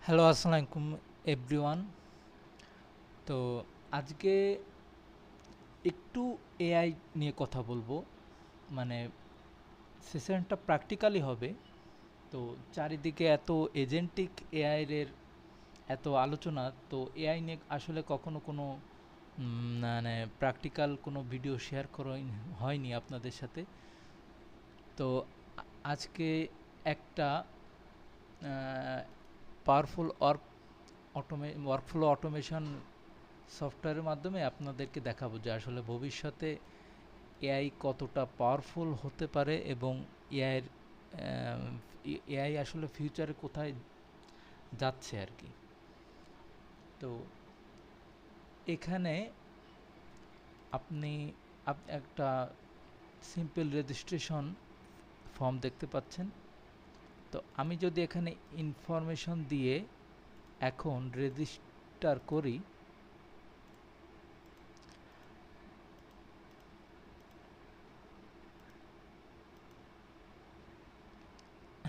Hello, আসসালামু আলাইকুম everyone. তো আজকে একটু এআই নিয়ে কথা বলবো। মানে সেশনটা প্র্যাকটিক্যালি হবে। তো চারিদিকে এত এজেন্টিক এআই এর এত আলোচনা, তো এআই নিয়ে আসলে কখনো কোনো মানে প্র্যাকটিক্যাল কোনো ভিডিও শেয়ার করা হয়নি আপনাদের সাথে। তো আজকে একটা পাওয়ারফুল ওয়ার্কফ্লো অটোমেশন সফটওয়্যারের মাধ্যমে আপনাদেরকে দেখাবো যে আসলে ভবিষ্যতে এআই কতটা পাওয়ারফুল হতে পারে এবং এআইয়ের এআই আসলে ফিউচারে কোথায় যাচ্ছে আর কি। তো এখানে আপনি একটা সিম্পল রেজিস্ট্রেশন ফর্ম দেখতে পাচ্ছেন। তো আমি যদি এখানে ইনফরমেশন দিয়ে এখন রেজিস্টার করি,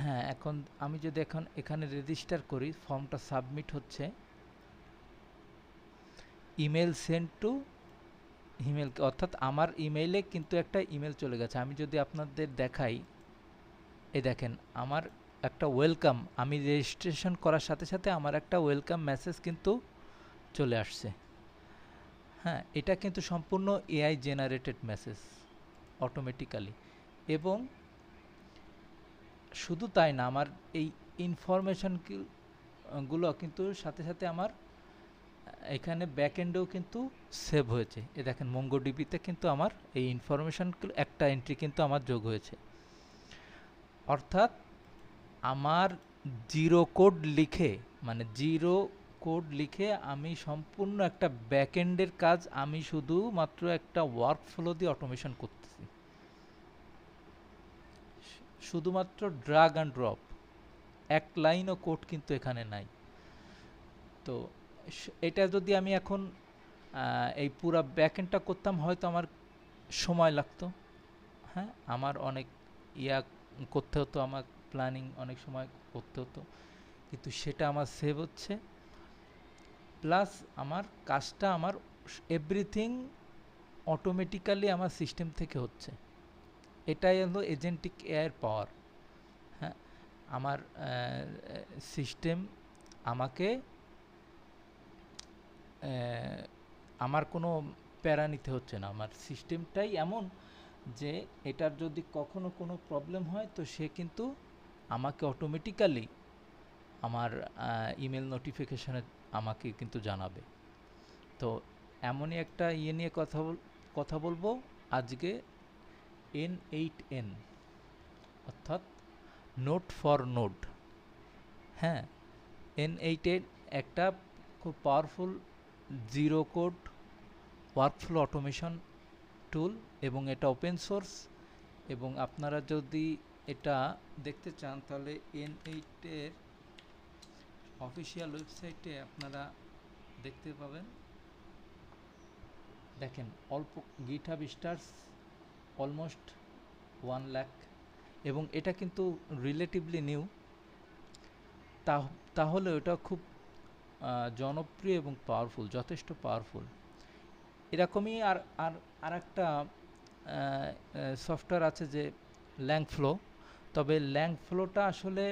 হ্যাঁ, এখন আমি যদি এখন এখানে রেজিস্টার করি, ফর্মটা সাবমিট হচ্ছে। ইমেল সেন্ড টু ইমেল, অর্থাৎ আমার ইমেইলে কিন্তু একটা ইমেল চলে গেছে। আমি যদি আপনাদের দেখাই, এই দেখেন আমার একটা ওয়েলকাম, আমি রেজিস্ট্রেশন করার সাথে সাথে আমার একটা ওয়েলকাম মেসেজ কিন্তু চলে আসছে। হ্যাঁ, এটা কিন্তু সম্পূর্ণ এআই জেনারেটেড মেসেজ অটোমেটিক্যালি। এবং শুধু তাই না, আমার এই ইনফরমেশন গুলো কিন্তু সাথে সাথে আমার এখানে ব্যাকএন্ডেও কিন্তু সেভ হয়েছে। এ দেখেন মঙ্গোডিবিতে কিন্তু আমার এই ইনফরমেশন একটা এন্ট্রি কিন্তু আমার যোগ হয়েছে। অর্থাৎ আমার জিরো কোড লিখে, মানে জিরো কোড লিখে আমি সম্পূর্ণ একটা ব্যাকএন্ডের কাজ আমি শুধুমাত্র একটা ওয়ার্কফ্লো দিয়ে অটোমেশন করতেছি। শুধুমাত্র ড্রাগ অ্যান্ড ড্রপ, এক লাইনও কোড কিন্তু এখানে নাই। তো এটা যদি আমি এখন এই পুরা ব্যাকএন্ডটা করতাম, হয়তো আমার সময় লাগতো। হ্যাঁ, আমার অনেক ইয়া করতে হতো, আমার প্ল্যানিং অনেক সময় করতে হতো, কিন্তু সেটা আমার সেভ হচ্ছে। প্লাস আমার কাজটা আমার এভরিথিং অটোমেটিক্যালি আমার সিস্টেম থেকে হচ্ছে। এটাই হলো এজেন্টিক এআইয়ের পাওয়ার। হ্যাঁ, আমার সিস্টেম আমাকে আমার কোনো প্যারা নিতে হচ্ছে না। আমার সিস্টেমটাই এমন যে এটার যদি কখনো কোনো প্রবলেম হয়, তো সে কিন্তু আমাকে অটোমেটিক্যালি আমার ইমেল নোটিফিকেশানে আমাকে কিন্তু জানাবে। তো এমনই একটা ইয়ে নিয়ে কথা বলবো আজকে, N8N, অর্থাৎ নোট ফর নোড। হ্যাঁ, N8N একটা খুব powerful zero code workflow automation টুল, এবং এটা ওপেন সোর্স। এবং আপনারা যদি এটা দেখতে চান, তাহলে N8 এর অফিসিয়াল ওয়েবসাইটে আপনারা দেখতে পাবেন। দেখেন, অল্প গিটহাব স্টার্স অলমোস্ট 1 লাখ, এবং এটা কিন্তু রিলেটিভলি নিউ। তাহলে ওটা খুব জনপ্রিয় এবং পাওয়ারফুল, যথেষ্ট পাওয়ারফুল। এরকমই আর আর আর একটা সফটওয়্যার আছে যে ল্যাংফ্লো। তবে ল্যাংফ্লোটা আসলে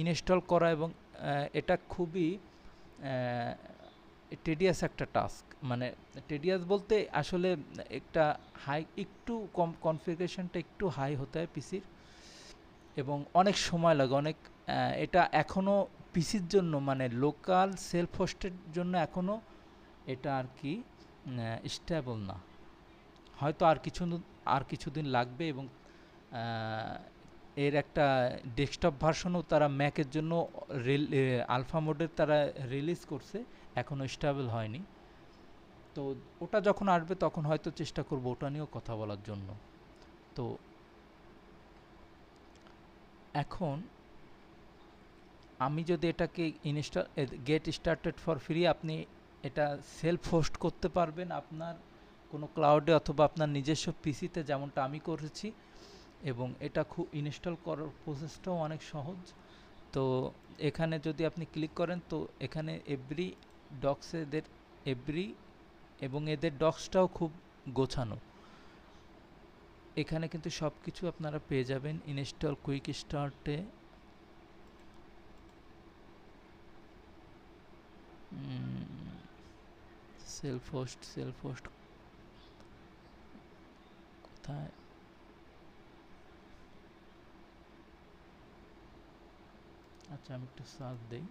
ইনস্টল করা এবং এটা খুবই টেডিয়াস একটা টাস্ক। মানে টেডিয়াস বলতে আসলে একটা হাই, একটু কনফিগারেশনটা একটু হাই হতে হয় পিসির, এবং অনেক সময় লাগে অনেক। এটা এখনও পিসির জন্য, মানে লোকাল সেলফ হোস্টের জন্য এখনও এটা আর কি স্টেবল না। হয়তো আর কিছুদিন লাগবে, এবং এর একটা ডেস্কটপ ভার্সনও তারা ম্যাকের জন্য আলফা মোডের তারা রিলিজ করছে, এখনও স্টেবল হয়নি। তো ওটা যখন আসবে তখন হয়তো চেষ্টা করব ওটা নিয়েও কথা বলার জন্য। তো এখন আমি যদি এটাকে গেট স্টার্টেড ফর ফ্রি, আপনি এটা সেলফ হোস্ট করতে পারবেন আপনার কোনো ক্লাউডে অথবা আপনার নিজস্ব পিসিতে, যেমনটা আমি করেছি। এবং এটা খুব ইনস্টল করার প্রসেসটাও অনেক সহজ। তো এখানে যদি আপনি ক্লিক করেন তো এখানে এভরি ডক্স এদের এভরি এবং এদের ডক্সটাও খুব গোছানো। এখানে কিন্তু সব কিছু আপনারা পেয়ে যাবেন ইনস্টল কুইক স্টার্টে। সেলফ হোস্ট কোথায়? আচ্ছা আমি একটু সার্চ দেই,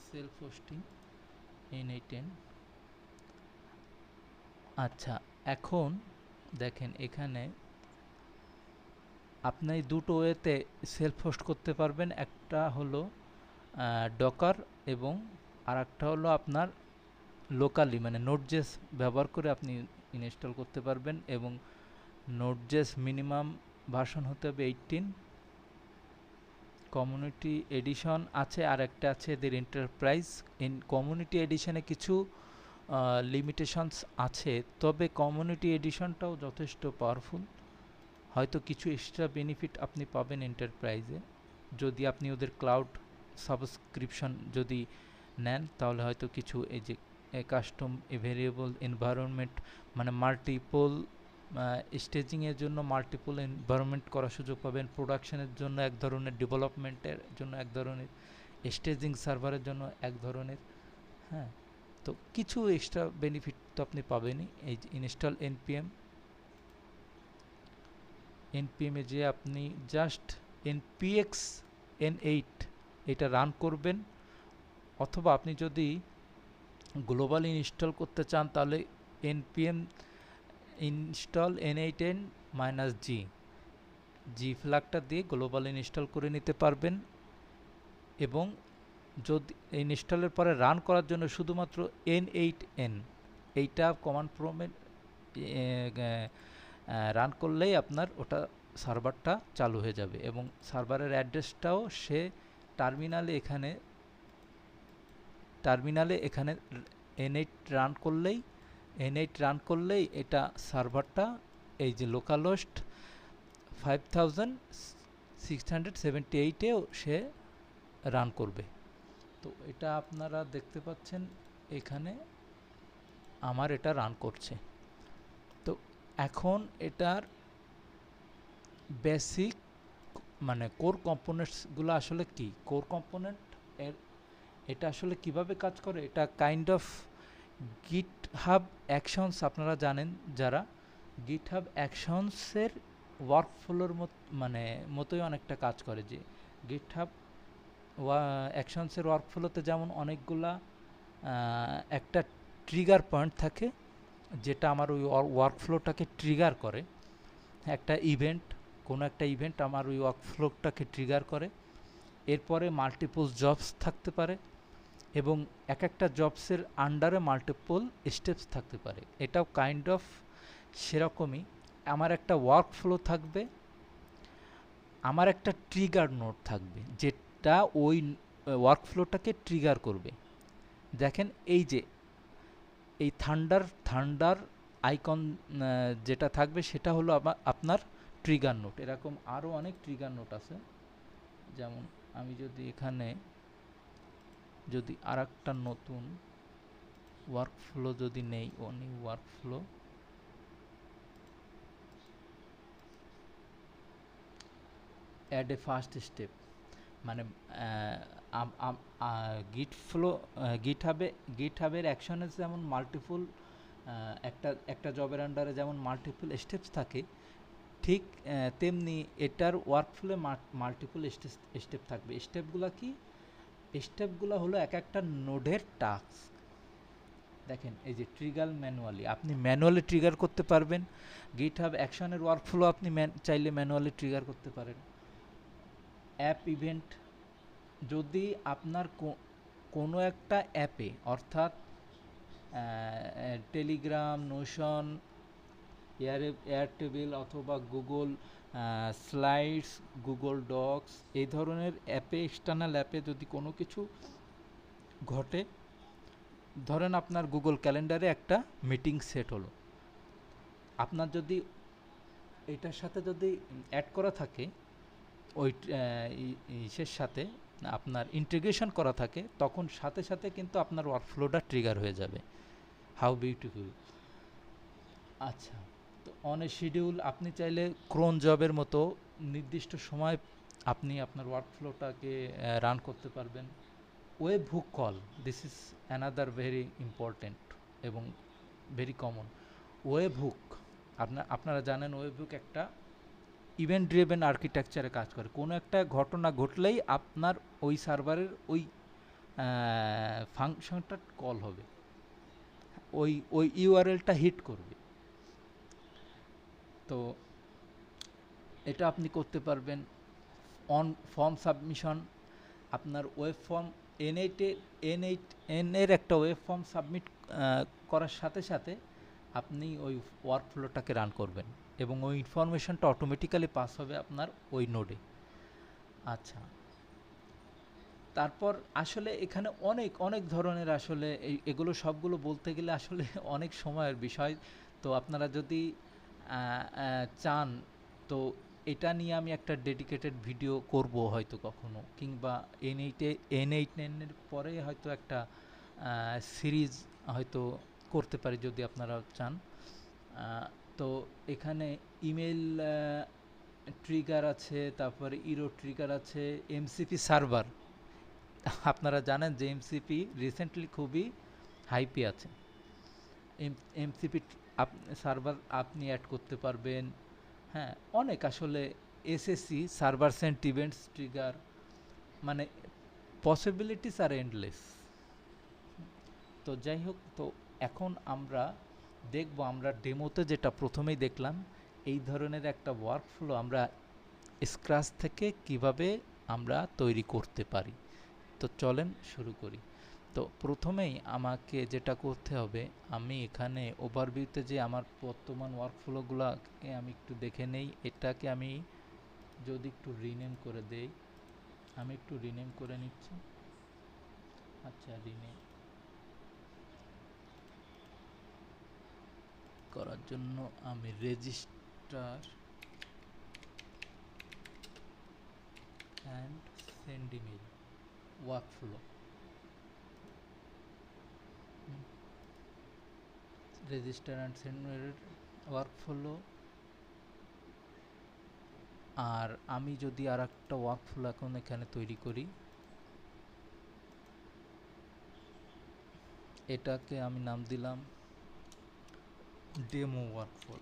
সেলফ হোস্টিং N8N। আচ্ছা এখন দেখেন এখানে আপনি দুটো ওয়েতে সেলফ হোস্ট করতে পারবেন, একটা হলো ডকার এবং আরেকটা হলো আপনার লোকালি মানে নোডজেস ব্যবহার করে আপনি ইনস্টল করতে পারবেন। এবং নোডজেস মিনিমাম ভার্সন হতে হবে 18, কমিউনিটি এডিশন আছে আর একটা আছে এদের এন্টারপ্রাইজ। কমিউনিটি এডিশনে কিছু লিমিটেশনস আছে, তবে কমিউনিটি এডিশনটাও যথেষ্ট পাওয়ারফুল। হয়তো কিছু এক্সট্রা বেনিফিট আপনি পাবেন এন্টারপ্রাইজে যদি আপনি ওদের ক্লাউড সাবস্ক্রিপশন যদি নেন, তাহলে হয়তো কিছু এই যে কাস্টম ভেরিয়েবল এনভায়রনমেন্ট মানে মাল্টিপল স্টেজিংয়ের জন্য মাল্টিপল এনভায়রনমেন্ট করার সুযোগ পাবেন, প্রোডাকশনের জন্য এক ধরনের, ডেভেলপমেন্টের জন্য এক ধরনের, স্টেজিং সার্ভারের জন্য এক ধরনের। হ্যাঁ, তো কিছু এক্সট্রা বেনিফিট তো আপনি পাবেনই। এই যে ইনস্টল এনপিএমে যে আপনি জাস্ট npx n8 এটা রান করবেন, অথবা আপনি যদি গ্লোবাল ইনস্টল করতে চান তাহলে npm ইনস্টল n8n -g ফ্ল্যাগটা দিয়ে গ্লোবাল ইনস্টল করে নিতে পারবেন। এবং যদি ইনস্টলের পরে রান করার জন্য শুধুমাত্র n8n এইটা কমান্ড প্রম্পটে রান করলেই আপনার ওটা সার্ভারটা চালু হয়ে যাবে। এবং সার্ভারের অ্যাড্রেসটাও সে টার্মিনালে এখানে n8 রান করলেই এটা সার্ভারটা এই যে লোকাল হোস্ট 5678-এও সে রান করবে। তো এটা আপনারা দেখতে পাচ্ছেন এখানে আমার এটা রান করছে। তো এখন এটার বেসিক মানে কোর কম্পোনেন্টসগুলো আসলে কি, কোর কম্পোনেন্ট এর এটা আসলে কিভাবে কাজ করে, এটা কাইন্ড অফ গিটহাব অ্যাকশনস। আপনারা জানেন যারা, গিটহাব অ্যাকশনসের ওয়ার্কফ্লোর মতোই অনেকটা কাজ করে। যে গিটহাব অ্যাকশনসের ওয়ার্কফ্লোতে যেমন অনেকগুলা একটা ট্রিগার পয়েন্ট থাকে যেটা আমার ওই ওয়ার্কফ্লোটাকে ট্রিগার করে। একটা ইভেন্ট, কোনো একটা ইভেন্ট আমার ওই ওয়ার্কফ্লোটাকে ট্রিগার করে। এরপরে মাল্টিপল জবস থাকতে পারে এবং এক একটা জবসের আন্ডারে মাল্টিপল স্টেপস থাকতে পারে। এটাও কাইন্ড অফ সেরকমই। আমার একটা ওয়ার্কফ্লো থাকবে, আমার একটা ট্রিগার নোড থাকবে যেটা ওই ওয়ার্কফ্লোটাকে ট্রিগার করবে। দেখেন এই যে এই থান্ডার আইকন যেটা থাকবে সেটা হলো আপনার ট্রিগার নোট। এরকম আরও অনেক ট্রিগার নোট আছে। যেমন আমি যদি এখানে যদি আরেকটা নতুন ওয়ার্কফ্লো যদি নেই, new workflow, add a first step, মানে গিটহাবের অ্যাকশনে যেমন মাল্টিপল একটা জবের আন্ডারে যেমন মাল্টিপল স্টেপস থাকে, ঠিক তেমনি এটার ওয়ার্কফ্লোে মাল্টিপল স্টেপ থাকবে। স্টেপগুলো হলো এক একটা নোডের টাস্ক। দেখেন এই যে ট্রিগার ম্যানুয়ালি, আপনি ম্যানুয়ালি ট্রিগার করতে পারবেন। গিটহাব অ্যাকশনের ওয়ার্কফ্লো আপনি চাইলে ম্যানুয়ালি ট্রিগার করতে পারেন। অ্যাপ ইভেন্ট, যদি আপনার কোনো একটা অ্যাপে অর্থাৎ টেলিগ্রাম, নোশন, এয়ারটেবিল অথবা গুগল স্লাইডস, গুগল ডক্স এই ধরনের অ্যাপে, এক্সটার্নাল অ্যাপে যদি কোনো কিছু ঘটে, ধরেন আপনার গুগল ক্যালেন্ডারে একটা মিটিং সেট হলো, আপনার যদি এটার সাথে যদি অ্যাড করা থাকে ওই ইসের সাথে আপনার ইন্টিগ্রেশন করা থাকে, তখন সাথে সাথে কিন্তু আপনার ওয়ার্কফ্লোটা ট্রিগার হয়ে যাবে। How beautiful! আচ্ছা, তো অন এ শিডিউল আপনি চাইলে ক্রোন জবের মতো নির্দিষ্ট সময় আপনি আপনার ওয়ার্কফ্লোটাকে রান করতে পারবেন। Web hook call, this is another very important এবং ভেরি কমন। ওয়েব হুক, আপনারা জানেন ওয়েব হুক একটা ইভেন্ট ড্রিভেন আর্কিটেকচারে কাজ করে। কোনো একটা ঘটনা ঘটলেই আপনার ওই সার্ভারের ওই ফাংশনটা কল হবে, ওই ইউআরএলটা হিট করবে। তো এটা আপনি করতে পারবেন। অন ফর্ম সাবমিশন, আপনার ওয়েব ফর্ম এন এর একটা ওয়েব ফর্ম সাবমিট করার সাথে সাথে আপনি ওই ওয়ার্কফ্লোটাকে রান করবেন এবং ওই ইনফরমেশনটা অটোমেটিক্যালি পাস হবে আপনার ওই নোডে। আচ্ছা, তারপর আসলে এখানে অনেক অনেক ধরনের আসলে এগুলো সবগুলো বলতে গেলে আসলে অনেক সময়ের বিষয়। তো আপনারা যদি চান তো এটা নিয়ে আমি একটা ডেডিকেটেড ভিডিও করব হয়তো কখনো, কিংবা N8 এর পরে হয়তো একটা সিরিজ হয়তো করতে পারি যদি আপনারা চান। তো এখানে ইমেল ট্রিগার আছে, তারপরে ইরো ট্রিগার আছে, এমসিপি সার্ভার। আপনারা জানেন যে এমসিপি রিসেন্টলি খুবই হাইপে আছে। এমসিপি সার্ভার আপনি অ্যাড করতে পারবেন। হ্যাঁ, অনেক আসলে SSE server sent events trigger, মানে পসিবিলিটিস আর এন্ডলেস। তো যাই হোক, তো এখন আমরা দেখব, আমরা ডেমোতে যেটা প্রথমেই দেখলাম, এই ধরনের একটা ওয়ার্কফ্লো আমরা স্ক্র্যাচ থেকে কিভাবে আমরা তৈরি করতে পারি। তো চলেন শুরু করি। তো প্রথমেই আমাকে যেটা করতে হবে, আমি এখানে ওভারভিউতে যে আমার বর্তমান ওয়ার্কফ্লোগুলোকে আমি একটু দেখে নেই। এটাকে আমি যদি একটু রিনেম করে দেই, আমি একটু রিনেম করে নিচ্ছি। আচ্ছা, রিনেম করার জন্য আমি register and send email workflow, register and send workflow. আর আমি যদি আর একটা ওয়ার্কফ্লো এখন এখানে তৈরি করি, এটাকে আমি নাম দিলাম ডেমো ওয়ার্কফ্লো।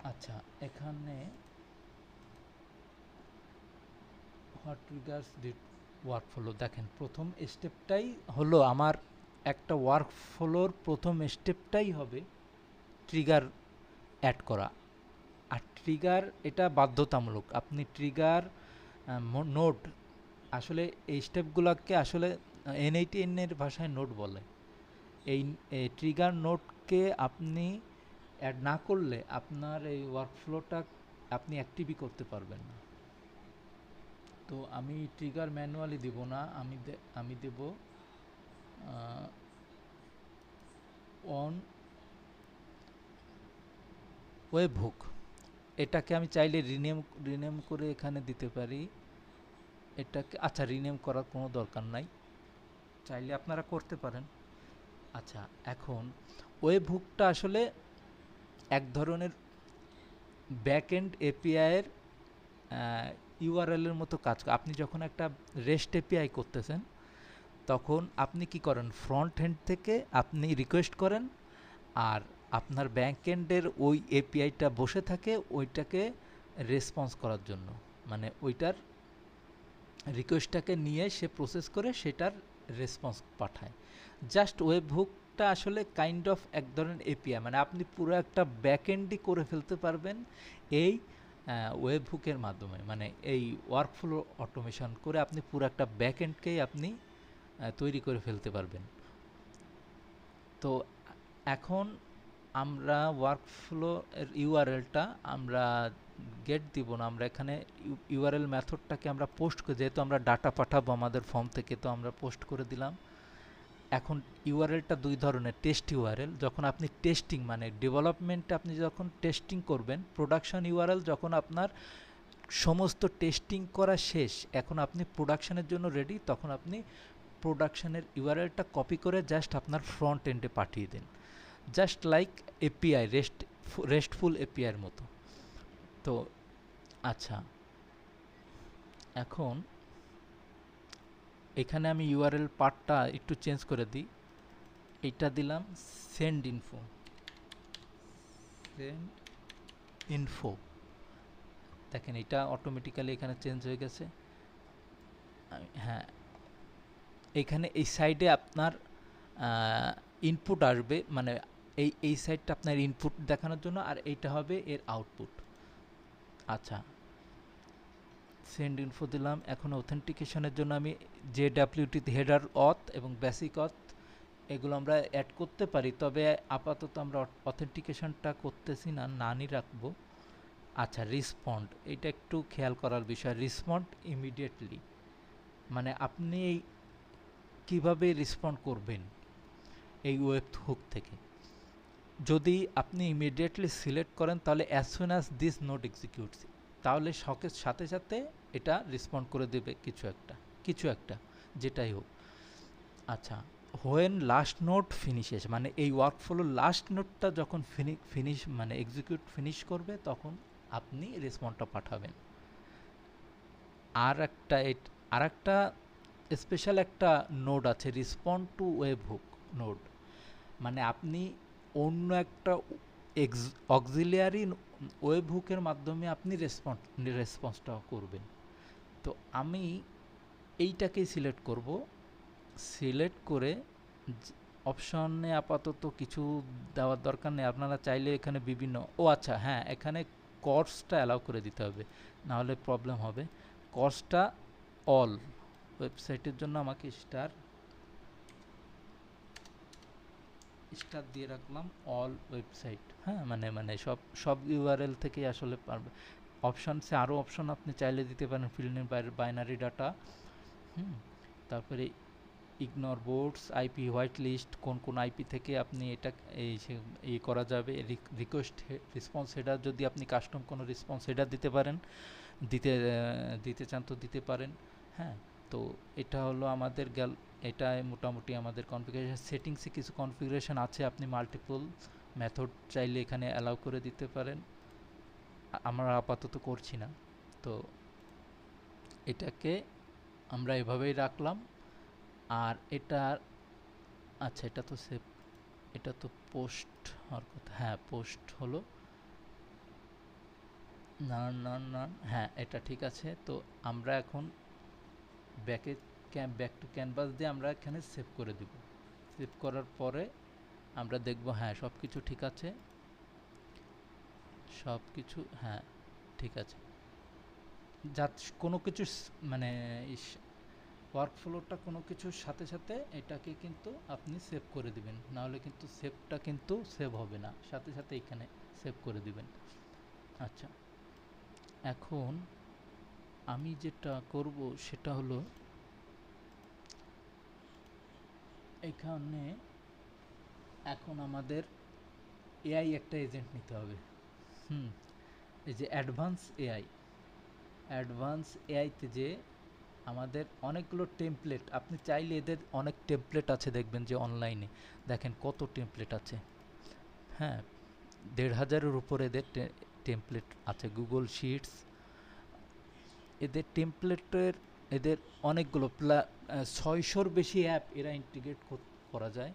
আচ্ছা, এখানে হোয়াট ট্রিগার্স দি ওয়ার্কফ্লো, দেখেন প্রথম স্টেপটাই হলো আমার একটা ওয়ার্কফ্লোর প্রথম স্টেপটাই হবে ট্রিগার অ্যাড করা। আর ট্রিগার এটা বাধ্যতামূলক। আপনি ট্রিগার নোড, আসলে এই স্টেপগুলোকে আসলে N8 এর ভাষায় নোড বলে। এই ট্রিগার নোডকে আপনি অ্যাড না করলে আপনার এই ওয়ার্কফ্লোটা আপনি অ্যাক্টিভই করতে পারবেন না। তো আমি ট্রিগার ম্যানুয়ালি দিব না, আমি দেব অন ওয়েব হুক। এটাকে আমি চাইলে রিনেম করে এখানে দিতে পারি। এটাকে আচ্ছা, রিনেম করার কোনো দরকার নাই, চাইলে আপনারা করতে পারেন। আচ্ছা, এখন ওয়েব হুকটা আসলে এক ধরনের ব্যাকএন্ড এপিআইয়ের ইউআরএলের মতো কাজ করে। আপনি যখন একটা রেস্ট এপিআই করতেছেন, তখন আপনি কি করেন, ফ্রন্ট এন্ড থেকে আপনি রিকোয়েস্ট করেন, আর আপনার ব্যাকএন্ডের ওই এপিআইটা বসে থাকে ওইটাকে রেসপন্স করার জন্য, মানে ওইটার রিকোয়েস্টটাকে নিয়ে সে প্রসেস করে সেটার রেসপন্স পাঠায়। জাস্ট ওয়েব হুকটা আসলে কাইন্ড অফ এক ধরনের এপিআই, মানে আপনি পুরো একটা ব্যাকএন্ডই করে ফেলতে পারবেন এই ওয়েব হুকের মাধ্যমে। মানে এই ওয়ার্কফ্লো অটোমেশন করে আপনি পুরো একটা ব্যাকএন্ডকেই আপনি তৈরি করে ফেলতে পারবেন। তো এখন আমরা ওয়ার্কফ্লো এর ইউআরএলটা আমরা গেট দিব না, আমরা এখানে ইউআরএল মেথডটাকে আমরা পোস্ট করে, যেহেতু আমরা ডাটা পাঠাবো আমাদের ফর্ম থেকে, তো আমরা পোস্ট করে দিলাম। এখন ইউআরএলটা দুই ধরনের, টেস্ট ইউআরএল যখন আপনি টেস্টিং মানে ডেভেলপমেন্টে আপনি যখন টেস্টিং করবেন, প্রোডাকশন ইউআরএল যখন আপনার সমস্ত টেস্টিং করা শেষ, এখন আপনি প্রোডাকশনের জন্য রেডি, তখন আপনি প্রোডাকশনের ইউআরএলটা কপি করে জাস্ট আপনার ফ্রন্ট এন্ডে পাঠিয়ে দিন, জাস্ট লাইক এপিআই রেস্টফুল এপিআইয়ের মতো। তো আচ্ছা, এখন এখানে আমি ইউআরএল পার্টটা একটু চেঞ্জ করে দিই, এইটা দিলাম সেন্ড ইনফো। দেখেন এটা অটোমেটিক্যালি এখানে চেঞ্জ হয়ে গেছে। হ্যাঁ, এইখানে এই সাইডে আপনার ইনপুট আসবে, মানে এই সাইডটা আপনার ইনপুট দেখানোর জন্য, আর এইটা হবে এর আউটপুট। আচ্ছা, সেন্ড ইনফো দিলাম। এখন অথেন্টিকেশনের জন্য আমি JWT হেডার অথ এবং বেসিক অথ এগুলো আমরা অ্যাড করতে পারি, তবে আপাতত আমরা অথেন্টিকেশনটা করতেছি না, নানি রাখবো। আচ্ছা, রিসপন্ড, এটা একটু খেয়াল করার বিষয়। রিসপন্ড ইমিডিয়েটলি মানে আপনি কিভাবে রেসপন্ড করবেন এই ওয়েব হুক থেকে। যদি আপনি ইমিডিয়েটলি সিলেক্ট করেন তাহলে as soon as this note executes, তাহলে সাথে সাথে এটা রেসপন্ড করে দেবে কিছু একটা যেটাই হোক। আচ্ছা, হোয়েন লাস্ট নোট ফিনিশেস মানে এই ওয়ার্কফ্লোর লাস্ট নোটটা যখন ফিনিশ মানে এক্সিকিউট ফিনিশ করবে, তখন আপনি রেসপন্ডটা পাঠাবেন। আর একটা স্পেশাল একটা নোড আছে, respond two web hook node, মানে আপনি অন্য একটা অক্সিলিয়ারি ওয়েব হুকের মাধ্যমে আপনি রেসপন্সটা করবেন। তো আমি এইটাকেই সিলেক্ট করব, সিলেক্ট করে অপশনে আপাতত কিছু দেওয়ার দরকার নেই, আপনারা চাইলে এখানে বিভিন্ন, ও আচ্ছা হ্যাঁ, এখানে কোর্সটা অ্যালাউ করে দিতে হবে, নাহলে প্রবলেম হবে। কোর্সটা অল ওয়েবসাইটের জন্য আমাকে স্টার দিয়ে রাখলাম, অল ওয়েবসাইট। হ্যাঁ, মানে সব ইউআরএল থেকেই আসলে পারবে। অপশানসে আরও অপশন আপনি চাইলে দিতে পারেন, ফিল্ড নেম, বাইনারি ডাটা, তারপরে ignore boards, IP white list, কোন আইপি থেকে আপনি এটা এই করা যাবে, রিকোয়েস্ট রেসপন্স হেডার, যদি আপনি কাস্টম কোনো রেসপন্স হেডার দিতে পারেন, দিতে চান তো দিতে পারেন। হ্যাঁ, তো এটা হলো আমাদের এটা মোটামুটি আমাদের কনফিগারেশন। সেটিংসে কিছু কনফিগারেশন আছে, আপনি মাল্টিপল মেথড চাইলে এখানে অ্যালাউ করে দিতে পারেন, আমরা আপাতত করছি না। তো এটাকে আমরা এভাবেই রাখলাম। আর এটা আচ্ছা, এটা তো পোস্ট হওয়ার কথা, হ্যাঁ পোস্ট হলো, না হ্যাঁ এটা ঠিক আছে। তো আমরা এখন ব্যাক টু ক্যানভাস দিয়ে আমরা এখানে সেভ করে দিব। সেভ করার পরে আমরা দেখব হ্যাঁ সব কিছু ঠিক আছে, হ্যাঁ ঠিক আছে। কোনো কিছু মানে ওয়ার্কফ্লোটা কোনো কিছুর সাথে সাথে এটাকে কিন্তু আপনি সেভ করে দিবেন, নাহলে কিন্তু সেভটা কিন্তু সেভ হবে না, সাথে সাথে এখানে সেভ করে দিবেন। আচ্ছা, এখন আমি যেটা করব সেটা হলো, এখানে এখন আমাদের এআই একটা এজেন্ট নিতে হবে। এই যে অ্যাডভান্স এআইতে যে আমাদের অনেকগুলো টেমপ্লেট, আপনি চাইলে এদের অনেক টেমপ্লেট আছে, দেখবেন যে অনলাইনে দেখেন কত টেমপ্লেট আছে। হ্যাঁ, ১,৫০০-এর উপর এদের টেমপ্লেট আছে। গুগল শিটস, এদের টেমপ্লেটের এদের অনেকগুলো ৬০০-র বেশি অ্যাপ এরা ইন্টিগ্রেট করা যায়,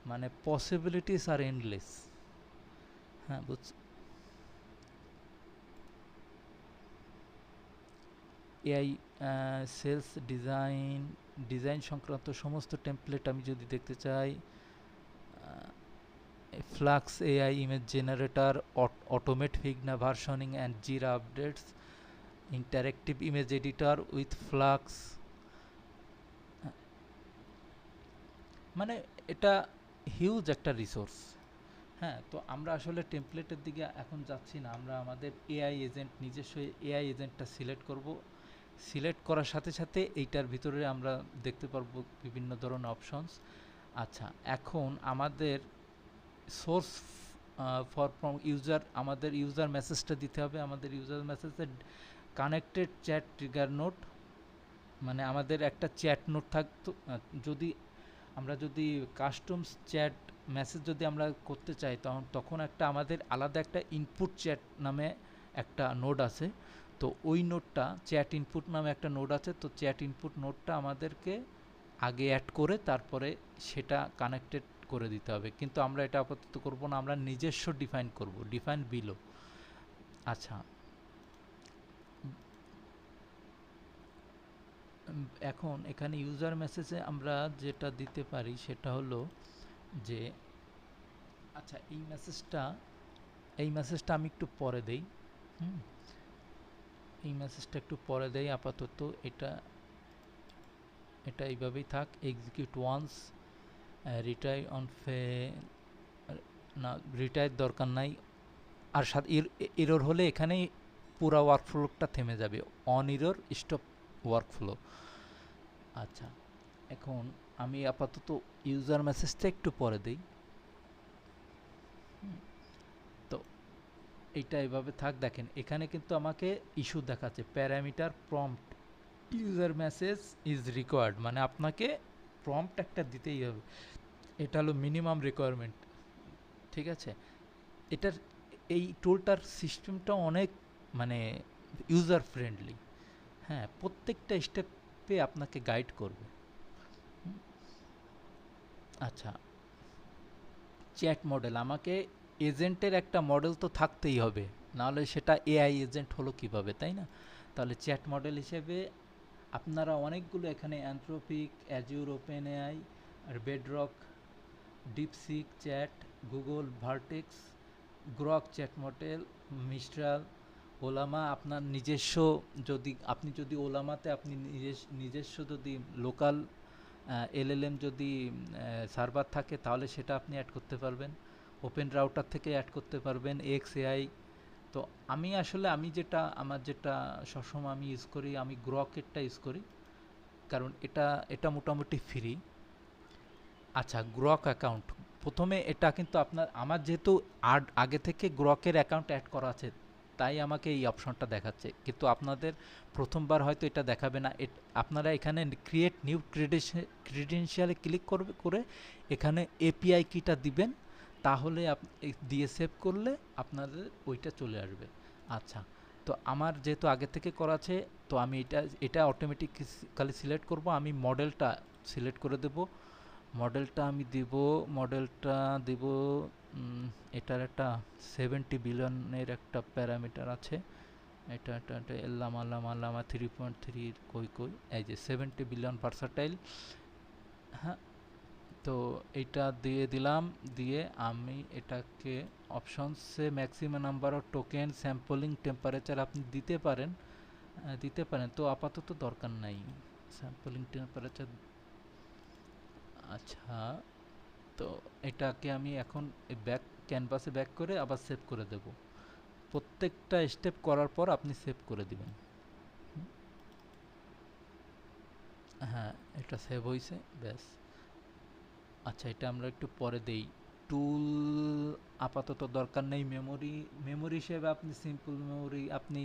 মানে পসিবিলিটিস আর এন্ডলেস। হ্যাঁ এআই সেলস ডিজাইন সংক্রান্ত সমস্ত টেমপ্লেট আমি যদি দেখতে চাই, Flux AI image generator, automate Figma versioning and Jira updates, interactive image editor with Flux. মানে এটা হিউজ একটা রিসোর্স। হ্যাঁ, তো আমরা আসলে টেমপ্লেটের দিকে এখন যাচ্ছি না, আমরা আমাদের এআই এজেন্ট, নিজস্ব এআই এজেন্টটা সিলেক্ট করব। সিলেক্ট করার সাথে সাথে এইটার ভিতরে আমরা দেখতে পারবো বিভিন্ন ধরনের অপশনস। আচ্ছা, এখন আমাদের সোর্স ফর ফ্রম ইউজার, আমাদের ইউজার মেসেজটা দিতে হবে। আমাদের ইউজার মেসেজে কানেক্টেড চ্যাট ট্রিগার নোট, মানে আমাদের একটা চ্যাট নোট থাকতো। যদি আমরা যদি কাস্টমস চ্যাট মেসেজ যদি আমরা করতে চাই, তখন একটা আমাদের আলাদা একটা ইনপুট চ্যাট নামে একটা নোড আছে। তো ওই নোডটা, চ্যাট ইনপুট নামে একটা নোড আছে, তো চ্যাট ইনপুট নোডটা আমাদেরকে আগে অ্যাড করে তারপরে সেটা কানেক্টেড করে দিতে হবে। কিন্তু আমরা এটা আপাতত করব না, আমরা নিজস্ব ডিফাইন করব, ডিফাইন বিলো। আচ্ছা, এখন এখানে ইউজার মেসেজে আমরা যেটা দিতে পারি সেটা হলো যে, আচ্ছা এই মেসেজটা আমি একটু পরে দেই। হুম, এই মেসেজটা একটু পরে দেই আপাতত। এটা এটা এইভাবেই থাক। এক্সিকিউট ওয়ান্স, রিটাই অন ফে, না রিটায়ার দরকার নাই। আর সাথে এরর হলে এখানেই পুরা ওয়ার্কফ্লোটা থেমে যাবে, অন এরর স্টপ ওয়ার্কফ্লো। আচ্ছা, এখন আমি আপাতত ইউজার মেসেজটা একটু পরে দিই। তো এইটা এভাবে থাক। দেখেন এখানে কিন্তু আমাকে ইস্যু দেখাচ্ছে, parameter prompt user message is required, মানে আপনাকে প্রম্পট একটা দিতেই হবে। এটা হলো মিনিমাম রিকোয়ারমেন্ট। ঠিক আছে, এটার এই টুলটার সিস্টেমটা অনেক মানে ইউজার ফ্রেন্ডলি। হ্যাঁ, প্রত্যেকটা স্টেপে আপনাকে গাইড করবে। আচ্ছা, চ্যাট মডেল, আমাকে এজেন্টের একটা মডেল তো থাকতেই হবে, নাহলে সেটা এআই এজেন্ট হলো কিভাবে, তাই না? তাহলে চ্যাট মডেল হিসেবে আপনারা অনেকগুলো এখানে অ্যানথ্রোপিক, অ্যাজিউর ওপেন এআই, আর Bedrock, DeepSeek chat, Google Vertex, Grok chat model, Mistral, Ollama. আপনার নিজস্ব, যদি ওলামাতে আপনি নিজস্ব যদি লোকাল এলএলএম যদি সার্ভার থাকে তাহলে সেটা আপনি অ্যাড করতে পারবেন। ওপেন রাউটার থেকে অ্যাড করতে পারবেন এক্স এআই। তো আমার যেটা সবসময় আমি ইউজ করি, আমি গ্রকেরটা ইউজ করি, কারণ এটা এটা মোটামুটি ফ্রি। আচ্ছা, গ্রক অ্যাকাউন্ট, প্রথমে এটা কিন্তু আমার যেহেতু আগে থেকে গ্রকের অ্যাকাউন্ট অ্যাড করা আছে, তাই আমাকে এই অপশনটা দেখাচ্ছে, কিন্তু আপনাদের প্রথমবার হয়তো এটা দেখাবে না। আপনারা এখানে ক্রিয়েট নিউ ক্রিডেনশিয়ালে ক্লিক করে এখানে এপিআই কিটা দিবেন, তাহলে দিয়ে সেভ করলে আপনাদের ওইটা চলে আসবে। আচ্ছা, তো আমার যেহেতু আগে থেকে করা আছে, তো আমি এটা অটোমেটিক্যালি সিলেক্ট করব। আমি মডেলটা সিলেক্ট করে দেব। মডেলটা দিব এটার একটা 70 বিলিয়নের একটা প্যারামিটার আছে। এটা লামা 3.3 কই এই যে 70 বিলিয়ন ভার্সাটাইল। হ্যাঁ, তো এইটা দিয়ে দিলাম। দিয়ে আমি এটাকে অপশনসে maximum number of token, sampling temperature আপনি দিতে পারেন, তো আপাতত দরকার নাই স্যাম্পলিং টেম্পারেচার। আচ্ছা, তো এটাকে আমি এখন ক্যানভাসে ব্যাক করে আবার সেভ করে দেব। প্রত্যেকটা স্টেপ করার পর আপনি সেভ করে দিবেন। হ্যাঁ, এটা সেভ হয়েছে, ব্যাস। আচ্ছা, এটা আমরা একটু পরে দেই। টুল আপাতত দরকার নেই। মেমোরি হিসেবে আপনি সিম্পল মেমোরি, আপনি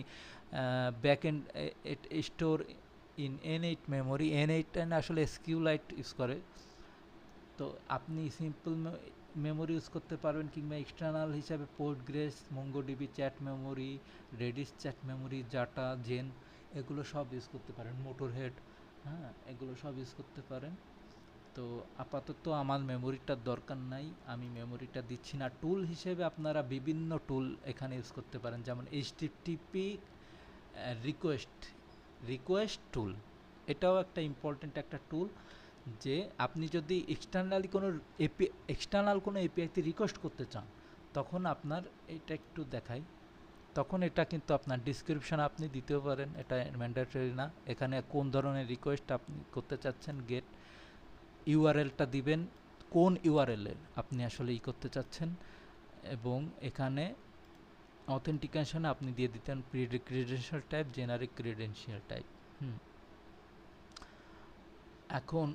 back end store in N8 memory, N8 আসলে SQLite ইউজ করে। তো আপনি সিম্পল মেমোরি ইউজ করতে পারবেন, কিংবা এক্সটার্নাল হিসাবে Postgres, MongoDB chat memory, Redis chat memory, Xata, Zep, এগুলো সব ইউজ করতে পারেন। মোটরহেড, হ্যাঁ, এগুলো সব ইউজ করতে পারেন। তো আপাতত আমার মেমোরিটার দরকার নাই, আমি মেমোরিটা দিচ্ছি না। টুল হিসেবে আপনারা বিভিন্ন টুল এখানে ইউজ করতে পারেন, যেমন এইচটিটিপি রিকোয়েস্ট টুল, এটাও একটা ইম্পর্টেন্ট একটা টুল। যে আপনি যদি এক্সটার্নাল কোনো এপিআইতে রিকোয়েস্ট করতে চান, তখন আপনার এটা একটু দেখাই, তখন এটা কিন্তু আপনার ডিসক্রিপশন আপনি দিতেও পারেন, এটা ম্যান্ডেটরি না। এখানে কোন ধরনের রিকোয়েস্ট আপনি করতে চাচ্ছেন, গেট ইউআরএলটা দিবেন, কোন ইউআরএল এ আপনি আসলে করতে চাচ্ছেন। এবং এখানে অথেন্টিকেশনে আপনি দিয়ে দিতেন credential type, generic credential type. এখন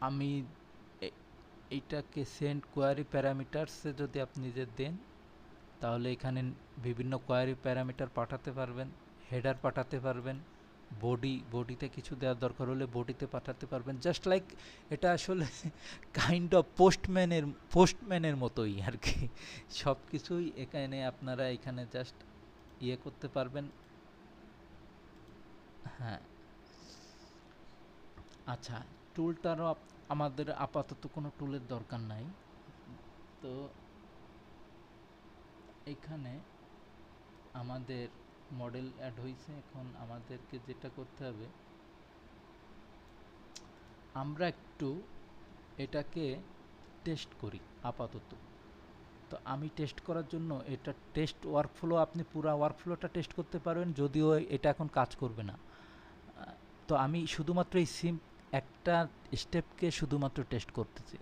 আমি এইটাকে সেন্ড কোয়ারি প্যারামিটারসে যদি আপনি যে দেন, তাহলে এখানে বিভিন্ন কোয়ারি প্যারামিটার পাঠাতে পারবেন, হেডার পাঠাতে পারবেন, বডিতে কিছু দেওয়ার দরকার হলে বডিতে পাঠাতে পারবেন। জাস্ট লাইক এটা আসলে কাইন্ড অফ পোস্টম্যানের মতোই আর কি। সব কিছুই এখানে আপনারা এখানে জাস্ট ইয়ে করতে পারবেন। হ্যাঁ, আচ্ছা, টুলটারও আমাদের আপাতত কোনো টুলের দরকার নাই। তো এখানে আমাদের মডেল অ্যাড হয়েছে। এখন আমাদেরকে যেটা করতে হবে, আমরা একটু এটাকে টেস্ট করি আপাতত। তো আমি টেস্ট করার জন্য এটা টেস্ট ওয়ার্কফ্লো, আপনি পুরো ওয়ার্কফ্লোটা টেস্ট করতে পারবেন, যদিও এটা এখন কাজ করবে না। তো আমি শুধুমাত্র এই একটা স্টেপকে শুধুমাত্র টেস্ট করতেছি।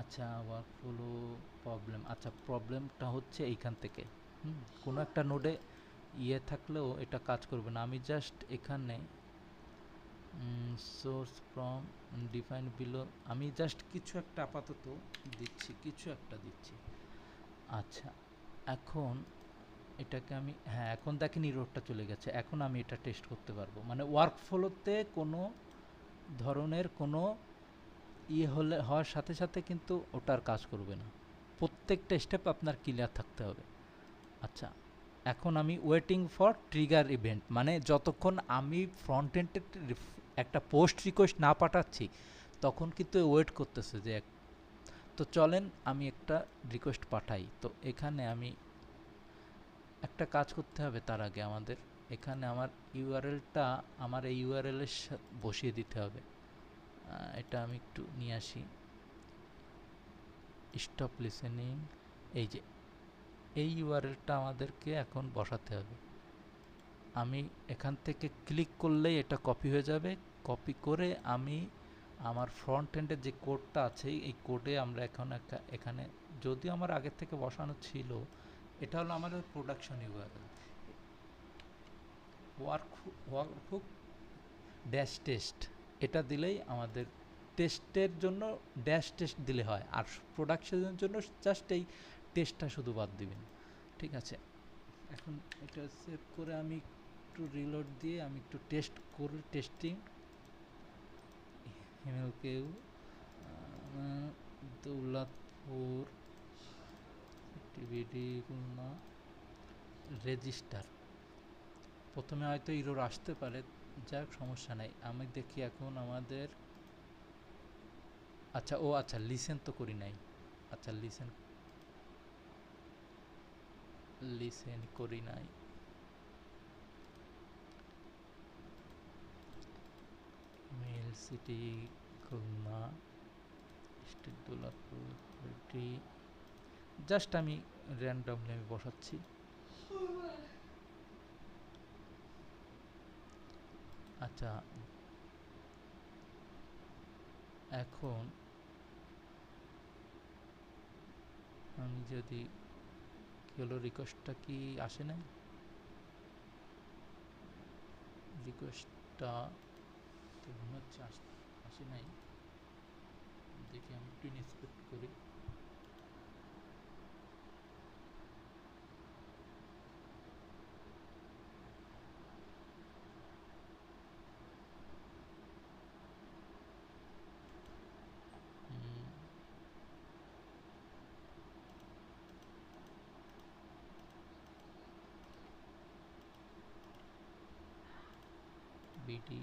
আচ্ছা, ওয়ার্কফ্লো প্রবলেম। আচ্ছা, প্রবলেমটা হচ্ছে এইখান থেকে কোনো একটা নোডে ইয়ে থাকলেও এটা কাজ করবে না। আমি জাস্ট এখানে সোর্স ফ্রম ডিফাইন বিলো, আমি জাস্ট কিছু একটা আপাতত দিচ্ছি, কিছু একটা দিচ্ছি। আচ্ছা, এখন এটাকে আমি, হ্যাঁ, এখন দেখেন ইরোরটা চলে গেছে। এখন আমি এটা টেস্ট করতে পারবো, মানে ওয়ার্কফ্লোতে কোনো ধরনের কোনো হওয়ার সাথে সাথে কিন্তু ওটার কাজ করবে না। প্রত্যেকটা স্টেপ আপনার ক্লিয়ার থাকতে হবে। আচ্ছা, এখন আমি ওয়েটিং ফর ট্রিগার ইভেন্ট, মানে যতক্ষণ আমি ফ্রন্ট এন্ডে একটা পোস্ট রিকোয়েস্ট না পাঠাচ্ছি তখন কিন্তু ওয়েট করতেছে যে তো চলেন আমি একটা রিকোয়েস্ট পাঠাই। তো এখানে আমি একটা কাজ করতে হবে তার আগে আমাদের এখানে আমার ইউআরএলটা আমার এই ইউআরএলের বসিয়ে দিতে হবে। এটা আমি একটু নিয়ে আসি, স্টপ লিসেনিং। এই যে এই ইউআরএলটা আমাদেরকে এখন বসাতে হবে। আমি এখান থেকে ক্লিক করলেই এটা কপি হয়ে যাবে। কপি করে আমি আমার ফ্রন্ট এন্ডের যে কোডটা আছে এই কোডে আমরা এখন এখানে, যদিও আমার আগের থেকে বসানো ছিল, এটা হলো আমাদের প্রোডাকশন ইউআরএল, ওয়ার্কহুক ড্যাশ টেস্ট। এটা দিলেই আমাদের টেস্টের জন্য ড্যাশ টেস্ট দিলে হয়, আর প্রোডাকশনের জন্য জাস্ট এই টেস্টটা শুধু বাদ দিবেন। ঠিক আছে, এখন এটা সেভ করে আমি একটু রিলোড দিয়ে আমি একটু টেস্ট করি, টেস্টিং হিমেলকেউ দৌলতপুর টিভিডি খুলনা রেজিস্টার। প্রথমে হয়তো ইরোর আসতে পারে, যাই হোক সমস্যা নাই। আমি দেখি এখন আমাদের, আচ্ছা ও আচ্ছা লিসেন তো করি নাই। আচ্ছা লিসেন করি নাই। Mail city Khulna state Daulatpur, just আমি র্যান্ডমলি আমি বসাচ্ছি। আচ্ছা, এখন আমি যদি কি হলো, রিকোয়েস্টটা কি আসে নাই? রিকোয়েস্টটা তো মনে হচ্ছে আসে নাই। দেখি আমি একটু ইন্সপেক্ট করি। বিডি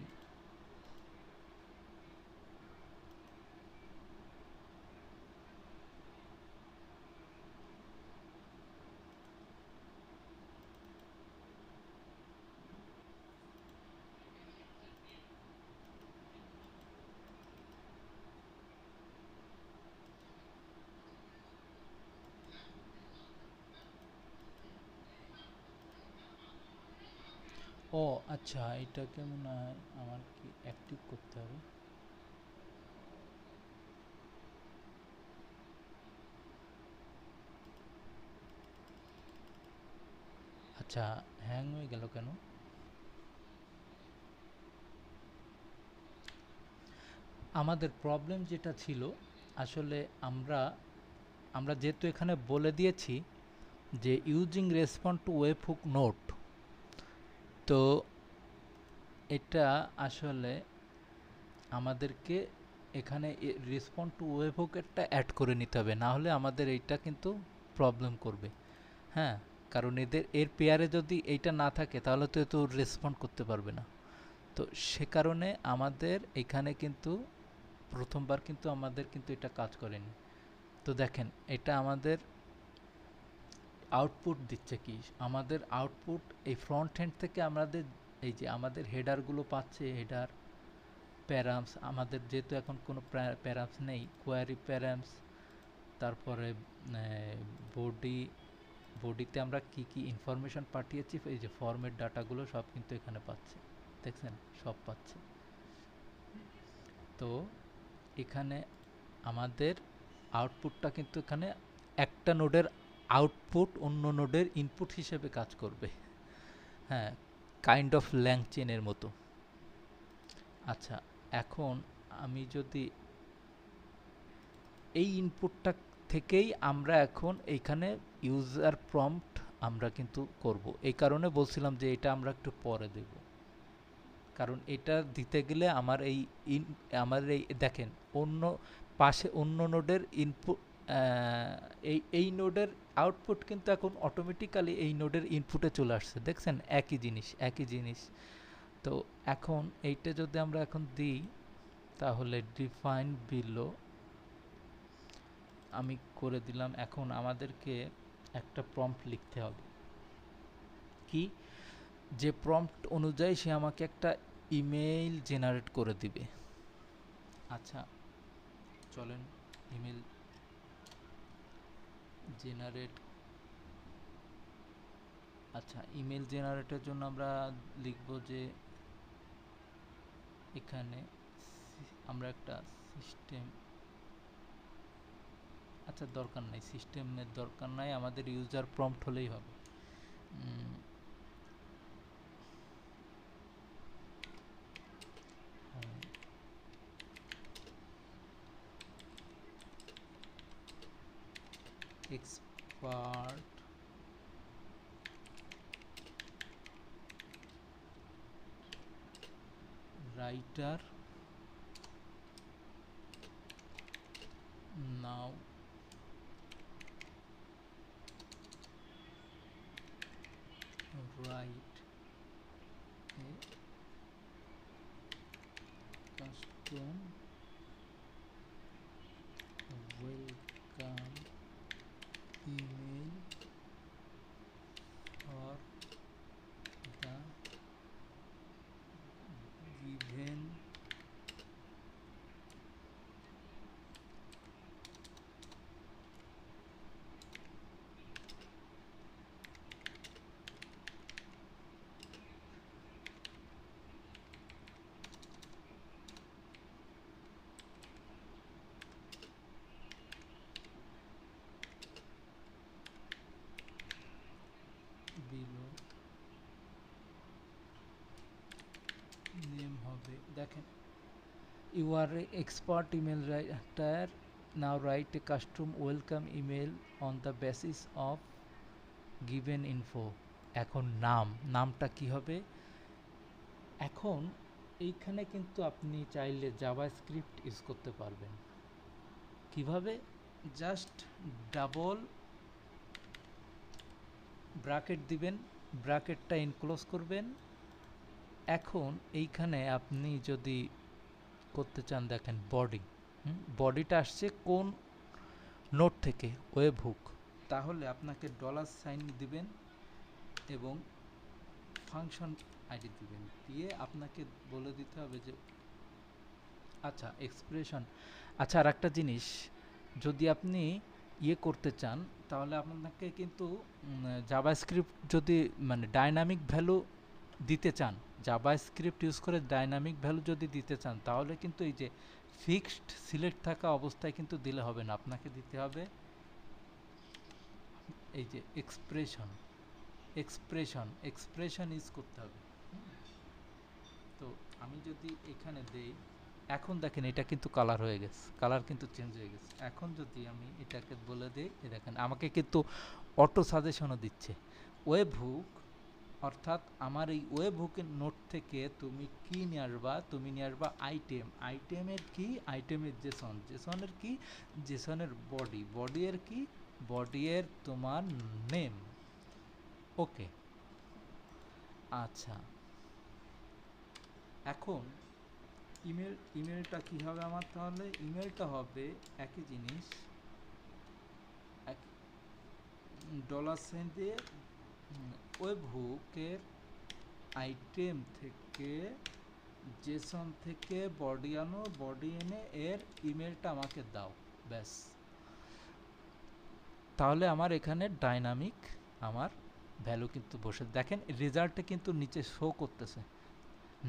ও আচ্ছা, এটাকে মনে হয় আমার কি অ্যাক্টিভ করতে হবে। আচ্ছা, হ্যাং হয়ে গেল কেন? আমাদের প্রবলেম যেটা ছিল, আসলে আমরা আমরা যেহেতু এখানে বলে দিয়েছি যে ইউজিং রেসপন্ড টু ওয়েবহুক নোট, তো এটা আসলে আমাদেরকে এখানে রেসপন্ড টু ওয়েবহুকেরটা অ্যাড করে নিতে হবে, না হলে আমাদের এইটা কিন্তু প্রবলেম করবে। হ্যাঁ, কারণ এর পেয়ারে যদি এইটা না থাকে তাহলে তো এত রেসপন্ড করতে পারবে না। তো সে কারণে আমাদের এখানে কিন্তু প্রথমবার কিন্তু আমাদের কিন্তু এটা কাজ করেনি। তো দেখেন, এটা আমাদের আউটপুট দিচ্ছে কি, আমাদের আউটপুট এই ফ্রন্ট এন্ড থেকে আমাদের এই যে আমাদের হেডারগুলো পাচ্ছে, হেডার প্যারামস, আমাদের যেহেতু এখন কোনো প্যারামস নেই, কোয়ারি প্যারামস, তারপরে বডি, বডিতে আমরা কি কি ইনফরমেশন পাঠিয়েছি, এই যে ফর্মের ডাটাগুলো সব কিন্তু এখানে পাচ্ছে, দেখছেন সব পাচ্ছে। তো এখানে আমাদের আউটপুটটা কিন্তু এখানে একটা নোডের আউটপুট অন্য নোডের ইনপুট হিসেবে কাজ করবে। হ্যাঁ, কাইন্ড অফ ল্যাং চেনের মতো। আচ্ছা, এখন আমি যদি এই ইনপুটটা থেকেই আমরা এখন এইখানে ইউজার প্রম্পট আমরা কিন্তু করব, এই কারণে বলছিলাম যে এটা আমরা একটু পরে দেব, কারণ এটা দিতে গেলে আমার এই আমার এই দেখেন অন্য পাশে অন্য নোডের ইনপুট, এই নোডের আউটপুট কিন্তু এখন অটোমেটিক্যালি এই নোডের ইনপুটে চলে আসছে, দেখছেন একই জিনিস একই জিনিস। তো এখন এইটা যদি আমরা এখন দিই, তাহলে ডিফাইন বিলো আমি করে দিলাম। এখন আমাদেরকে একটা প্রম্পট লিখতে হবে, কি, যে প্রম্পট অনুযায়ী সে আমাকে একটা ইমেইল জেনারেট করে দিবে। আচ্ছা, চলেন ইমেল জেনারেট, আচ্ছা ইমেল জেনারেটের জন্য আমরা লিখব যে এখানে আমরা একটা সিস্টেম, আচ্ছা দরকার নাই, সিস্টেমের দরকার নাই, আমাদের ইউজার প্রম্পট হলেই হবে। Expert writer now write a custom welcome email for the given below name হবে, দেখেন you are a expert email writer, now write a custom welcome email on the basis of given info। এখন নামটা কি হবে, এখন এইখানে কিন্তু আপনি চাইলে জাভাস্ক্রিপ্ট ইউজ করতে পারবেন। কিভাবে, জাস্ট ডাবল ব্র্যাকেট দিবেন, ব্র্যাকেটটা এনক্লোজ করবেন। এখন এইখানে আপনি যদি করতে চান, দেখেন বডি, বডিটা আসছে কোন নোট থেকে, ওয়েব হুক, তাহলে আপনাকে ডলার সাইন দিবেন এবং ফাংশন আইডি দিবেন, দিয়ে আপনাকে বলে দিতে হবে যে আচ্ছা এক্সপ্রেশন। আচ্ছা, আর একটা জিনিস, যদি আপনি ইয়ে করতে চান তাহলে আপনাকে কিন্তু জাভাস্ক্রিপ্ট যদি মানে ডাইনামিক ভ্যালু দিতে চান, জাভাস্ক্রিপ্ট ইউজ করে ডাইনামিক ভ্যালু যদি দিতে চান, তাহলে কিন্তু এই যে ফিক্সড সিলেক্ট থাকা অবস্থায় কিন্তু দিলে হবে না, আপনাকে দিতে হবে এই যে এক্সপ্রেশন, এক্সপ্রেশন ইউজ করতে হবে। তো আমি যদি এখানে দেই, এখন দেখেন এটা কিন্তু কালার হয়ে গেছে, কালার কিন্তু চেঞ্জ হয়ে গেছে। এখন যদি আমি এটাকে বলে দিই, দেখেন আমাকে কিন্তু অটো সাজেশনও দিচ্ছে। ওয়েব হুক, অর্থাৎ আমার এই ওয়েব হুকের নোট থেকে তুমি কি নিয়ে আসবা, তুমি নিয়ে আসবা আইটেম। আইটেমের কি, আইটেমের জেসন, জেসনের কি, জেসনের বডি, বডি এর কি, বডি এর তোমার নেম। ওকে, আচ্ছা এখন ইমেলটা কি হবে আমার, তাহলে ইমেলটা হবে একই জিনিস, ডলার সাইন দিয়ে ওয়েব হুকের আইটেম থেকে জেসন থেকে বডি আনো, বডি এনে এর ইমেলটা আমাকে দাও, ব্যাস। তাহলে আমার এখানে ডাইনামিক আমার ভ্যালু কিন্তু বসে, দেখেন রেজাল্টে কিন্তু নিচে শো করতেছে,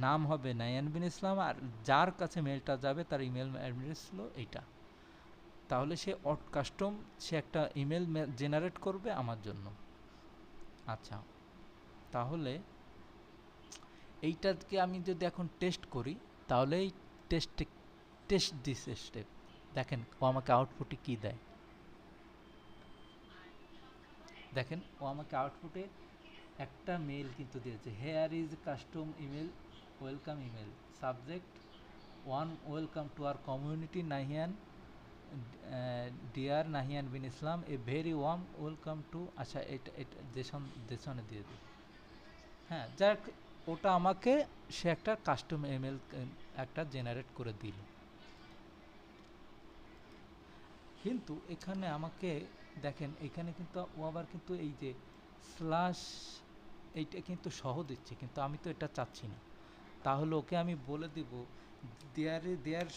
নাম হবে নাইয়ান বিন ইসলাম, আর যার কাছে মেলটা যাবে তার ইমেল অ্যাড্রেস হলো এইটা। তাহলে সে কাস্টম সে একটা ইমেল জেনারেট করবে আমার জন্য। আচ্ছা, তাহলে এইটাকে আমি যদি এখন টেস্ট করি, তাহলে এই টেস্ট দিস স্টেপ, দেখেন ও আমাকে আউটপুটে কি দেয়। দেখেন ও আমাকে আউটপুটে একটা মেল কিন্তু দিয়েছে, here is custom email, welcome email, subject one, welcome to our community Nahiyan, dear Nahiyan bin Islam, a very warm welcome to. আচ্ছা, এটা এটা দেশনে দিয়ে দিই। হ্যাঁ, যাক, ওটা আমাকে সে একটা কাস্টম ইমেল একটা জেনারেট করে দিল। কিন্তু এখানে আমাকে দেখেন, এখানে কিন্তু ও আবার কিন্তু এই যে স্ল্যাশ এইটা কিন্তু সহ দিচ্ছে, কিন্তু আমি তো এটা চাচ্ছি না। তাহলে ওকে আমি বলে দিব there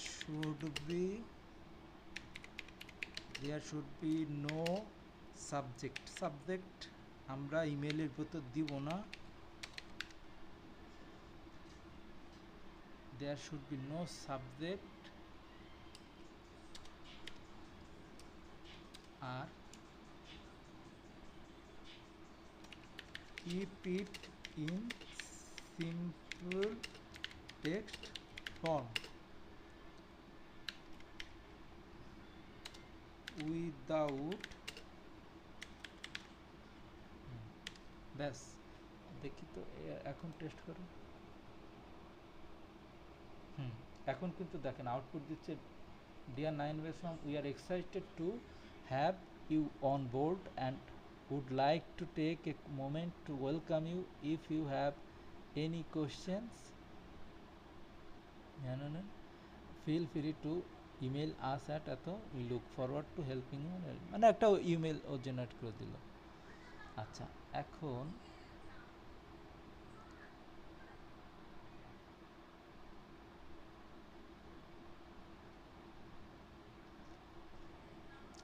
should be no subject. Subject আমরা ইমেলের ভিতর দিব না, there should be no subject, আর keep it in simple text form without, ব্যাস। দেখি তো এখন টেস্ট করো। এখন কিন্তু দেখেন আউটপুট দিচ্ছে, ডিয়ার নাইন বেসলাম, we are excited to have you on board and would like to take a moment to welcome you. If you have any questions, feel free to email us at এত, we look forward to helping you, মানে একটা email ও generate করে দিল। আচ্ছা, এখন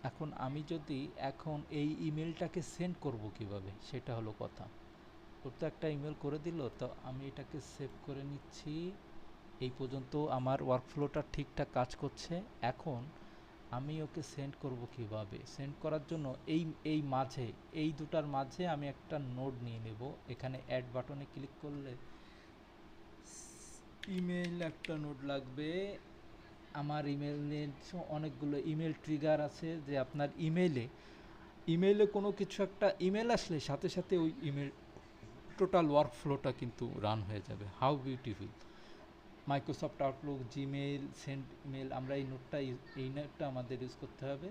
এখন আমি যদি এখন এই ইমেলটাকে সেন্ড করব কিভাবে, সেটা হলো কথা। ওর তো একটা ইমেল করে দিল, তো আমি এটাকে সেভ করে নিচ্ছি। এই পর্যন্ত আমার ওয়ার্কফ্লোটা ঠিকঠাক কাজ করছে। এখন আমি ওকে সেন্ড করব কিভাবে, সেন্ড করার জন্য এই মাঝে, এই দুটার মাঝে আমি একটা নোড নিয়ে নেব। এখানে অ্যাড বাটনে ক্লিক করলে ইমেইল একটা নোড লাগবে। আমার ইমেইলের অনেকগুলো ইমেল ট্রিগার আছে, যে আপনার ইমেইলে কোনো কিছু একটা ইমেল আসলে সাথে সাথে ওই ইমেল টোটাল ওয়ার্কফ্লোটা কিন্তু রান হয়ে যাবে। How beautiful! Microsoft Outlook, Gmail, send email, আমরা এই নোটটা আমাদের ইউজ করতে হবে।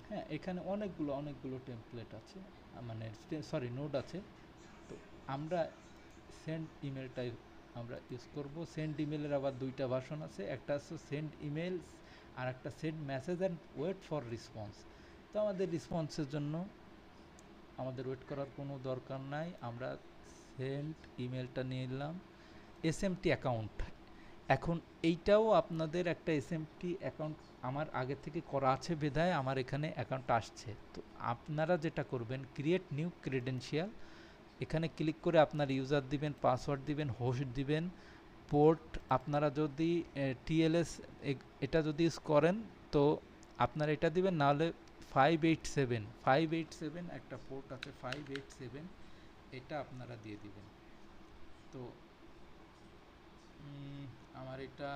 হ্যাঁ, এখানে অনেকগুলো টেমপ্লেট আছে, মানে সরি নোড আছে। তো আমরা সেন্ড ইমেলটাই আমরা ইউজ করব। সেন্ড ইমেলের আবার দুইটা ভার্সন আছে, একটা আছে সেন্ড ইমেল আর একটা send message and wait for response. তো আমাদের রেসপন্সের জন্য আমাদের ওয়েট করার কোনো দরকার নাই, আমরা সেন্ড ইমেলটা নিয়ে নিলাম। এসএমটি অ্যাকাউন্ট, এখন এইটাও আপনাদের একটা এসএমটি অ্যাকাউন্ট আমার আগে থেকে করা আছে বিধায় আমার এখানে অ্যাকাউন্ট আসছে। তো আপনারা যেটা করবেন, ক্রিয়েট নিউ ক্রেডেনশিয়াল, এখানে ক্লিক করে আপনার ইউজার দিবেন, পাসওয়ার্ড দিবেন, হোস্ট দিবেন, পোর্ট আপনারা যদি টিএলএস এটা যদি ইউজ করেন তো আপনারা এটা দিবেন, নাহলে 587 একটা পোর্ট আছে, 587 এটা আপনারা দিয়ে দিবেন। তো আমার এটা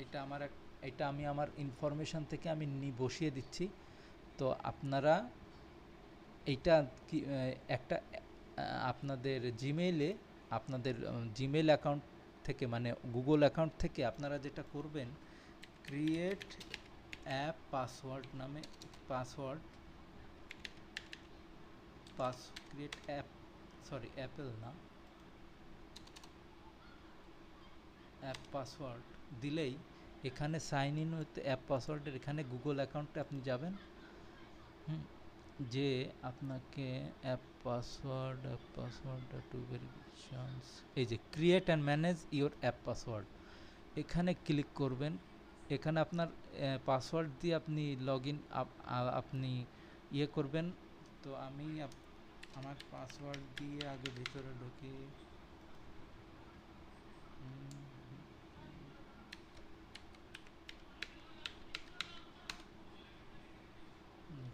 এটা আমার এটা আমি আমার ইনফরমেশন থেকে আমি বসিয়ে দিচ্ছি। তো আপনারা এইটা কি একটা আপনাদের জিমেইলে আপনাদের জিমেইল অ্যাকাউন্ট থেকে মানে গুগল অ্যাকাউন্ট থেকে আপনারা যেটা করবেন, ক্রিয়েট অ্যাপ পাসওয়ার্ড নামে password create app sorry Apple না অ্যাপ পাসওয়ার্ড দিলেই এখানে সাইন ইন উইথ অ্যাপ পাসওয়ার্ডের এখানে গুগল অ্যাকাউন্টে আপনি যাবেন। যে আপনাকে অ্যাপ পাসওয়ার্ড টু ভেরিফিকেশনস এই যে create and manage your app password এখানে ক্লিক করবেন। এখানে আপনার পাসওয়ার্ড দিয়ে আপনি লগ ইন আপনি ইয়ে করবেন। তো আমি আমার পাসওয়ার্ড দিয়ে আগে ভিতরে ঢুকি।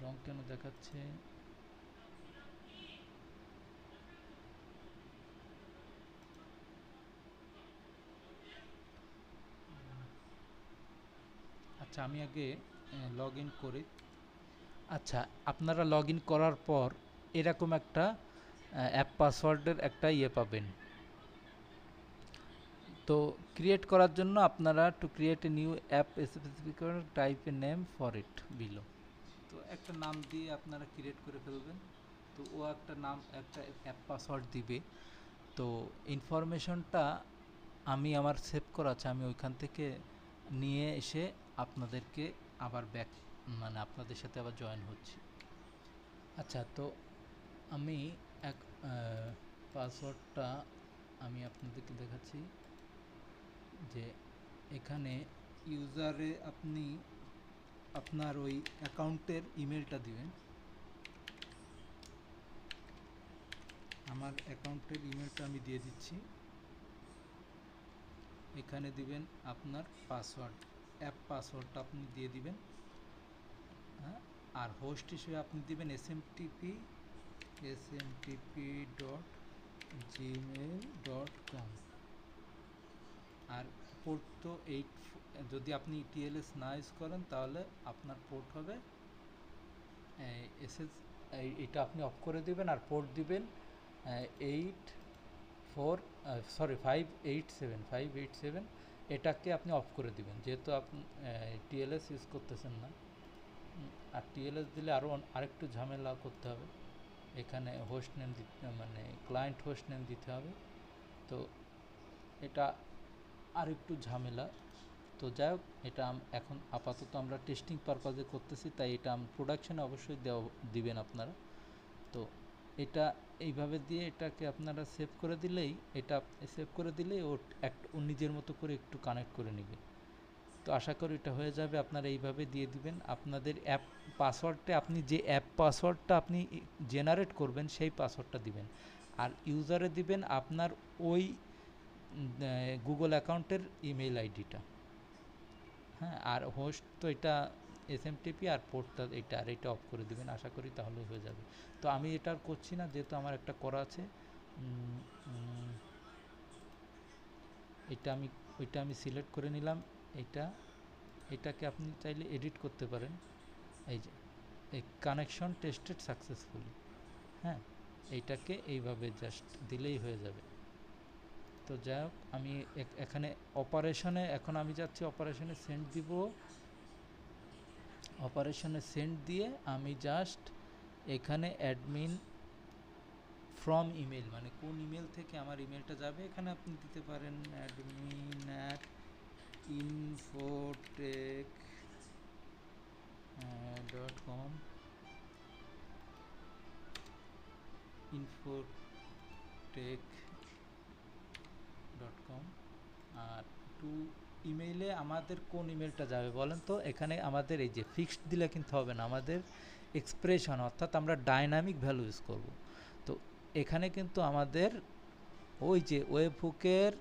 রং কেন দেখাচ্ছে? আচ্ছা আমি আগে লগ ইন করি। আচ্ছা আপনারা লগ ইন করার পর এরকম একটা অ্যাপ পাসওয়ার্ডের একটা ইয়ে পাবেন। তো ক্রিয়েট করার জন্য আপনারা to create a new app specific type a name for it below. তো একটা নাম দিয়ে আপনারা ক্রিয়েট করে ফেলবেন। তো ও একটা নাম একটা অ্যাপ পাসওয়ার্ড দিবে। তো ইনফরমেশনটা আমি আমার সেভ করা আছে, আমি ওইখান থেকে নিয়ে এসে আপনাদেরকে আবার ব্যাক মানে আপনাদের সাথে আবার জয়েন হচ্ছি। আচ্ছা তো আমি এক পাসওয়ার্ডটা আমি আপনাদেরকে দেখাচ্ছি যে এখানে ইউজারে আপনি আপনার ওই অ্যাকাউন্টের ইমেলটা দিবেন। আমার অ্যাকাউন্টের ইমেলটা আমি দিয়ে দিচ্ছি। এখানে দিবেন আপনার পাসওয়ার্ড, অ্যাপ পাসওয়ার্ডটা আপনি দিয়ে দিবেন। হ্যাঁ, আর হোস্ট হিসেবে আপনি দিবেন smtp.gmail.com। আর পোর্ট তো 8, যদি আপনি টিএলএস না ইউজ করেন তাহলে আপনার পোর্ট হবে এসএস, এটা আপনি অফ করে দিবেন। আর পোর্ট দিবেন 587। এটাকে আপনি অফ করে দিবেন যেহেতু আপনি টিএলএস ইউজ করতেছেন না। আর টিএলএস দিলে আরেকটু ঝামেলা করতে হবে, এখানে হোস্ট নেম দিতে মানে ক্লায়েন্ট হোস্ট নেম দিতে হবে। তো এটা আরেকটু ঝামেলা। তো যাই হোক, এটা এখন আপাতত আমরা টেস্টিং পারপাজে করতেছি, তাই এটা প্রোডাকশানে অবশ্যই দিবেন আপনারা। তো এটা এইভাবে দিয়ে এটাকে আপনারা সেভ করে দিলেই ও নিজের মতো করে একটু কানেক্ট করে নেবে। তো আশা করি এটা হয়ে যাবে। আপনারা এইভাবে দিয়ে দিবেন আপনাদের অ্যাপ পাসওয়ার্ডটা, আপনি যে অ্যাপ পাসওয়ার্ডটা আপনি জেনারেট করবেন সেই পাসওয়ার্ডটা দিবেন। আর ইউজারে দিবেন আপনার ওই গুগল অ্যাকাউন্টের ইমেল আইডিটা। হ্যাঁ, আর হোস্ট তো এটা এসএমটিপি, আর পোর্টটা এটা অফ করে দিবেন। আশা করি তাহলে হয়ে যাবে। তো আমি এটা আর করছি না যেহেতু আমার একটা করা আছে। ওইটা আমি সিলেক্ট করে নিলাম। এটাকে আপনি চাইলে এডিট করতে পারেন। এই যে এই কানেকশন টেস্টেড সাকসেসফুলি, হ্যাঁ, এইটাকে এইভাবে জাস্ট দিলেই হয়ে যাবে। তো যাই হোক, আমি এখানে অপারেশনে এখন আমি যাচ্ছি অপারেশনে সেন্ড দিব। অপারেশনে সেন্ড দিয়ে আমি জাস্ট এখানে অ্যাডমিন ফ্রম ইমেল মানে কোন ইমেল থেকে আমার ইমেলটা যাবে এখানে আপনি দিতে পারেন admin@infotech.com infotech.com। আর টু ইমেইলে আমাদের কোন ইমেলটা যাবে বলেন তো? এখানে আমাদের এই যে ফিক্সড দিলে কিন্তু হবে না, আমাদের এক্সপ্রেশন অর্থাৎ আমরা ডাইনামিক ভ্যালু ইউজ করব। তো এখানে কিন্তু আমাদের ওই যে ওয়েব হুকের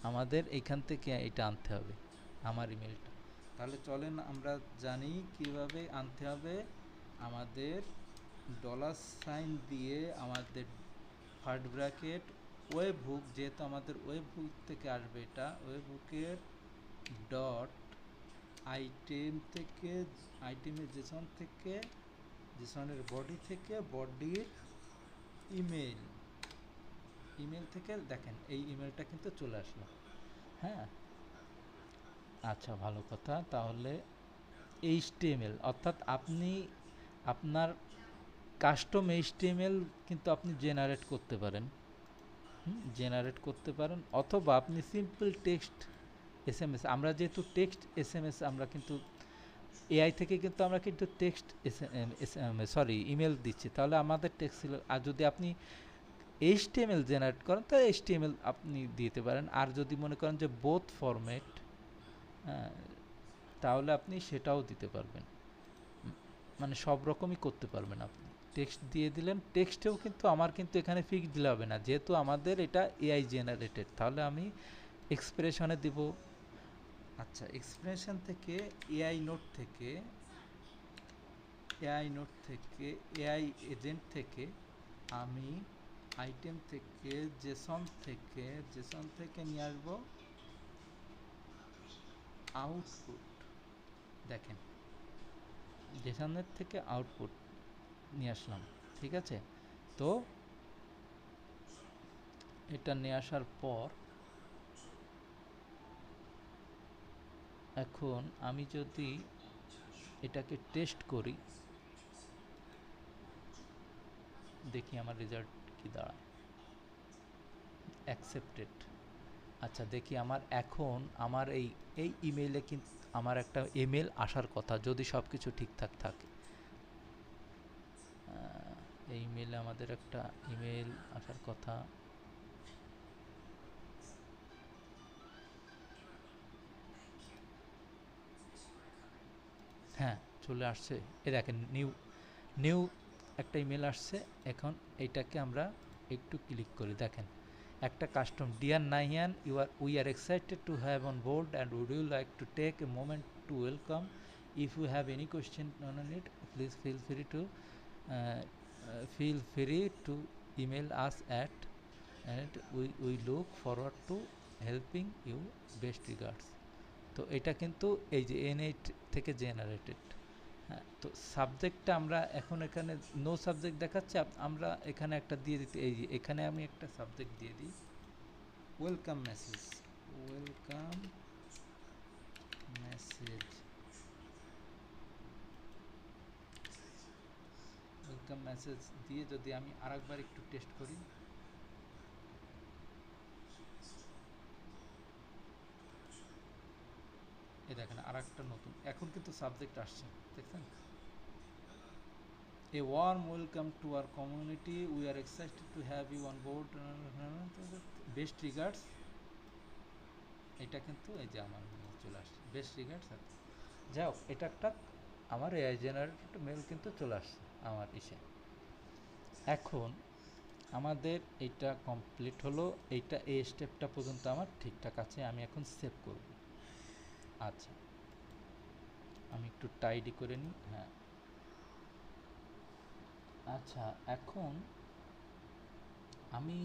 আমাদের এইখান থেকে এটা আনতে হবে আমার ইমেলটা। তাহলে চলেন আমরা জানি কিভাবে আনতে হবে আমাদের ডলার সাইন দিয়ে আমাদের ফার্স্ট ব্র্যাকেট ওয়েব হুক, যেহেতু আমাদের ওয়েব হুক থেকে আসবে, এটা ওয়েব হুকের ডট আইটেম থেকে, আইটেমের জেসন থেকে, জেসনের বডি থেকে, বডির ইমেল, ইমেল থেকে দেখেন এই ইমেলটা কিন্তু চলে আসলো। হ্যাঁ, আচ্ছা ভালো কথা। তাহলে এইচটিএমএল অর্থাৎ আপনি আপনার কাস্টম এইচটিএমএল কিন্তু আপনি জেনারেট করতে পারেন, জেনারেট করতে পারেন, অথবা আপনি সিম্পল টেক্সট এসএমএস, আমরা যেহেতু টেক্সট এসএমএস আমরা কিন্তু এআই থেকে কিন্তু আমরা কিন্তু টেক্সট সরি ইমেল দিচ্ছি, তাহলে আমাদের টেক্সট ছিল। আর যদি আপনি এইচটিএমএল জেনারেট করেন তাহলে এইচটিএমএল আপনি দিতে পারেন। আর যদি মনে করেন যে বোথ ফরম্যাট, তাহলে আপনি সেটাও দিতে পারবেন, মানে সব রকমই করতে পারবেন আপনি। টেক্সট দিয়ে দিলেন, টেক্সটেও কিন্তু আমার কিন্তু এখানে ফিক্স দিলে হবে না, যেহেতু আমাদের এটা এআই জেনারেটেড, তাহলে আমি এক্সপ্রেশনে দিব। আচ্ছা, এক্সপ্রেশন থেকে এআই নোট থেকে, এআই নোট থেকে, এআই এজেন্ট থেকে আমি আইটেম থেকে, জেসন থেকে, জেসন থেকে নিয়ে আসবো আউটপুট। দেখেন জেসনের থেকে আউটপুট নিয়ে আসলাম, ঠিক আছে। তো এটা নিয়ে আসার পর এখন আমি যদি এটাকে টেস্ট করি, দেখি আমার রেজাল্ট কি দাঁড়ায়। অ্যাকসেপ্টেড। আচ্ছা দেখি আমার এখন আমার এই এই ইমেইলে কিন্তু আমার একটা ইমেল আসার কথা, যদি সব কিছু ঠিকঠাক থাকে। এই ইমেইলে আমাদের একটা ইমেল আসার কথা। হ্যাঁ চলে আসছে, এ দেখেন নিউ, নিউ একটা ইমেল আসছে। এখন এইটাকে আমরা একটু ক্লিক করি, দেখেন একটা custom, dear Nayan, we are excited to have on board and would you like to take a moment to welcome, if you have any question on it please feel free to email us at, and we look forward to helping you, best regards. তো এটা কিন্তু এই যে N8 থেকে generated. হ্যাঁ, তো সাবজেক্টটা আমরা এখন এখানে নো সাবজেক্ট দেখাচ্ছে, আমরা এখানে একটা দিয়ে দিতে, এই যে এখানে আমি একটা সাবজেক্ট দিয়ে দিই welcome message, welcome message, welcome message দিয়ে যদি আমি আরেকবার একটু টেস্ট করি, এই দেখেন আর একটা নতুন এখন কিন্তু সাবজেক্ট আসছে, দেখছেন। A warm welcome to our community. We are excited to have you on board. Best regards. এটা কিন্তু এই যে আমার চলে আসছে বেস্ট রিগার্ডস। যাই হোক, এটা একটা আমার এআই জেনারেটেড মেল কিন্তু চলে আসছে আমার ইসে। এখন আমাদের এইটা কমপ্লিট হলো, এইটা এই স্টেপটা পর্যন্ত আমার ঠিকঠাক আছে, আমি এখন সেভ করব। আচ্ছা আমি একটু টাইডি করে নিই। হ্যাঁ আচ্ছা, এখন আমি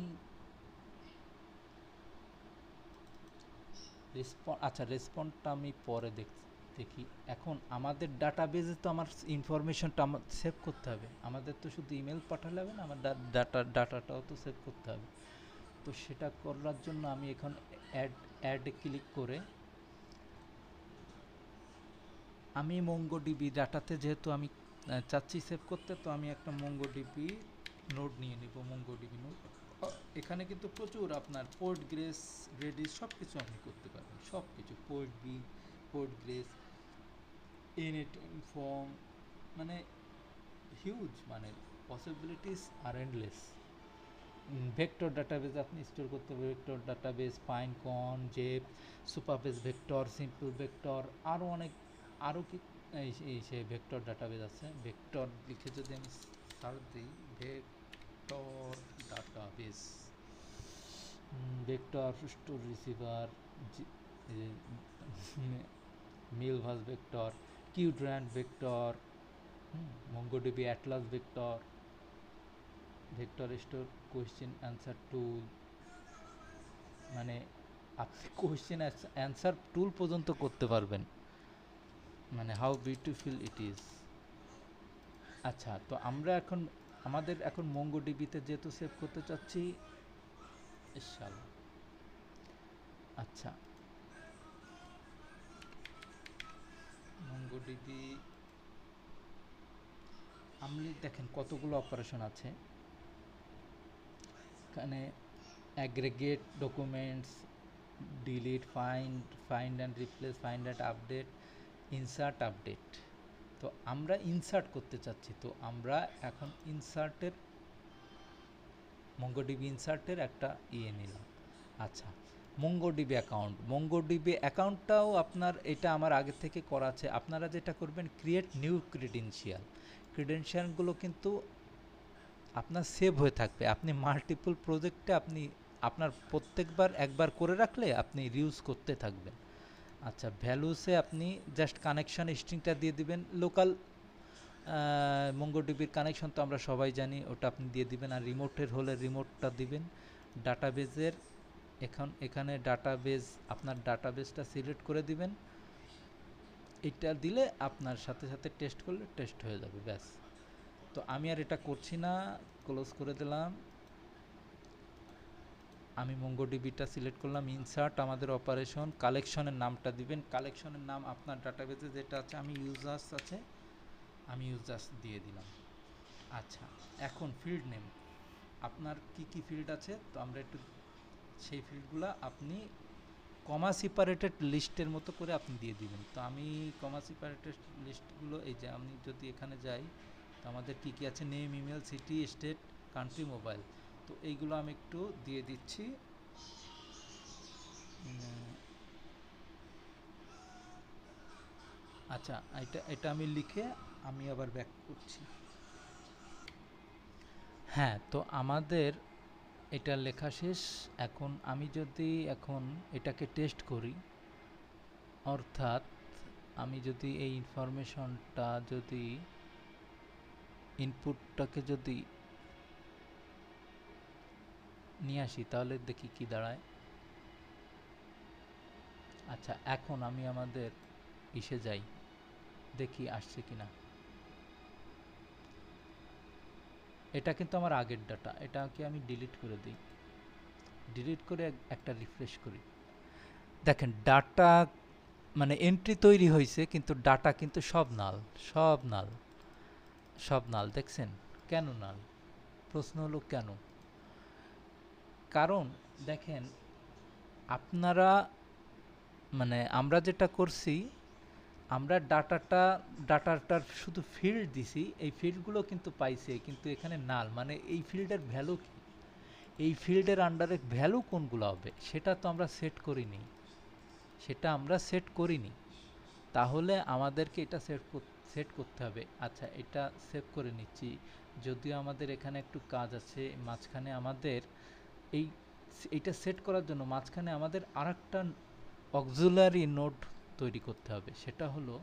আচ্ছা রেসপন্ডটা আমি পরে দেখি। এখন আমাদের ডাটাবেজে তো আমার ইনফরমেশনটা আমার সেভ করতে হবে, আমাদের তো শুধু ইমেল পাঠালে হবে না, আমার ডাটাটাও তো সেভ করতে হবে। তো সেটা করার জন্য আমি এখন অ্যাডে ক্লিক করে আমি মঙ্গোডিবি ডাটাতে, যেহেতু আমি চাচ্ছি সেভ করতে, তো আমি একটা মঙ্গোডিবি নোড নিয়ে নিব। মঙ্গোডিবি নোড, এখানে কিন্তু প্রচুর আপনার পোর্ট গ্রেস, রেডিস সব কিছু আপনি করতে পারবেন, সব কিছু পোর্ট বি, পোর্ট গ্রেস, এনএট ফর্ম, মানে হিউজ, মানে পসিবিলিটিস আর এন্ডলেস। ভেক্টর ডাটাবেজ আপনি স্টোর করতে হবে, vector database, Pinecone, Zep, Supabase vector, simple vector, আরও অনেক, আরও কি এই সে ভেক্টর ডাটাবেজ আছে। ভেক্টর লিখে যদি আমি সার্চ দিই, vector database, vector store retriever, Milvus vector, Qdrant vector, MongoDB Atlas vector, vector store question answer tool, মানে আপনি কোয়েশ্চেন অ্যান্সার টুল পর্যন্ত করতে পারবেন, মানে হাউ বিউটিফুল ইট ইজ। আচ্ছা, তো আমরা এখন আমাদের এখন মঙ্গোডিবিতে যেহেতু সেভ করতে চাচ্ছি, ইনশাআল্লাহ। আচ্ছা, মঙ্গোডিবি আপনি দেখেন কতগুলো অপারেশন আছে এখানে: aggregate documents, delete, find and replace, find and update, insert, update. তো আমরা ইনসার্ট করতে চাচ্ছি, তো আমরা এখন ইনসার্টের মঙ্গোডিবি ইনসার্টের একটা নিলাম। আচ্ছা, মঙ্গোডিবি অ্যাকাউন্টটাও আপনার, এটা আমার আগে থেকে করা আছে। আপনারা যেটা করবেন, ক্রিয়েট নিউ ক্রিডেনশিয়ালগুলো কিন্তু আপনার সেভ হয়ে থাকবে। আপনি মাল্টিপল প্রজেক্টে আপনি আপনার প্রত্যেকবার একবার করে রাখলে আপনি রিউজ করতে থাকবেন। আচ্ছা, ভ্যালুসে আপনি জাস্ট কানেকশন স্ট্রিংটা দিয়ে দিবেন। লোকাল মঙ্গোডিবির কানেকশন তো আমরা সবাই জানি, ওটা আপনি দিয়ে দিবেন। আর রিমোটের হলে রিমোটটা দিবেন। ডাটাবেজের এখানে ডাটাবেজ, আপনার ডাটাবেজটা সিলেক্ট করে দিবেন। এটা দিলে আপনার সাথে সাথে টেস্ট করলে টেস্ট হয়ে যাবে, ব্যাস। তো আমি আর এটা করছি না, ক্লোজ করে দিলাম। আমি মঙ্গোডিবিটা সিলেক্ট করলাম, ইনসার্ট, আমাদের অপারেশন, কালেকশনের নামটা দিবেন। কালেকশনের নাম আপনার ডাটাবেজে যেটা আছে, আমি ইউজার্স আছে, আমি ইউজার্স দিয়ে দিলাম। আচ্ছা, এখন ফিল্ড নেম আপনার কি কি ফিল্ড আছে, তো আমরা একটু সেই ফিল্ডগুলো আপনি কমা সেপারেটেড লিস্টের মতো করে আপনি দিয়ে দিবেন। তো আমি কমা সেপারেটেড লিস্টগুলো, এই যে আমি যদি এখানে যাই, তো আমাদের কি কি আছে: name, email, city, state, country, mobile. তো এইগুলো আমি একটু দিয়ে দিচ্ছি। আচ্ছা, এটা আমি লিখে আমি আবার ব্যাক করছি। হ্যাঁ, তো আমাদের এটা লেখা শেষ। এখন আমি যদি এখন এটাকে টেস্ট করি, অর্থাৎ আমি যদি এই ইনফরমেশনটা যদি ইনপুটটাকে যদি নিয়ে আসি, তাহলে দেখি কি দাঁড়ায়। আচ্ছা, এখন আমি আমাদের ইসে যাই, দেখি আসছে কিনা। এটা কিন্তু আমার আগের ডাটা, এটাকে আমি ডিলিট করে দিই। ডিলিট করে একটা রিফ্রেশ করি। দেখেন ডাটা, মানে এন্ট্রি তৈরি হয়েছে, কিন্তু ডাটা কিন্তু সব নাল, সব নাল, সব নাল। দেখছেন কেন নাল? প্রশ্ন হলো কেন? কারণ দেখেন, আপনারা, মানে আমরা যেটা করছি, আমরা ডাটাটার শুধু ফিল্ড দিছি, এই ফিল্ডগুলো কিন্তু পাইছে, কিন্তু এখানে নাল, মানে এই ফিল্ডের ভ্যালু কি, এই ফিল্ডের আন্ডারে ভ্যালু কোনগুলো হবে সেটা তো আমরা সেট করিনি, সেটা আমরা সেট করিনি। তাহলে আমাদেরকে এটা সেট করতে হবে। আচ্ছা, এটা সেভ করে নিচ্ছি, যদিও আমাদের এখানে একটু কাজ আছে মাঝখানে। আমাদের এই এইটা সেট করার জন্য মাঝখানে আমাদের আরেকটা অক্সিলারি নোড তৈরি করতে হবে, সেটা হলো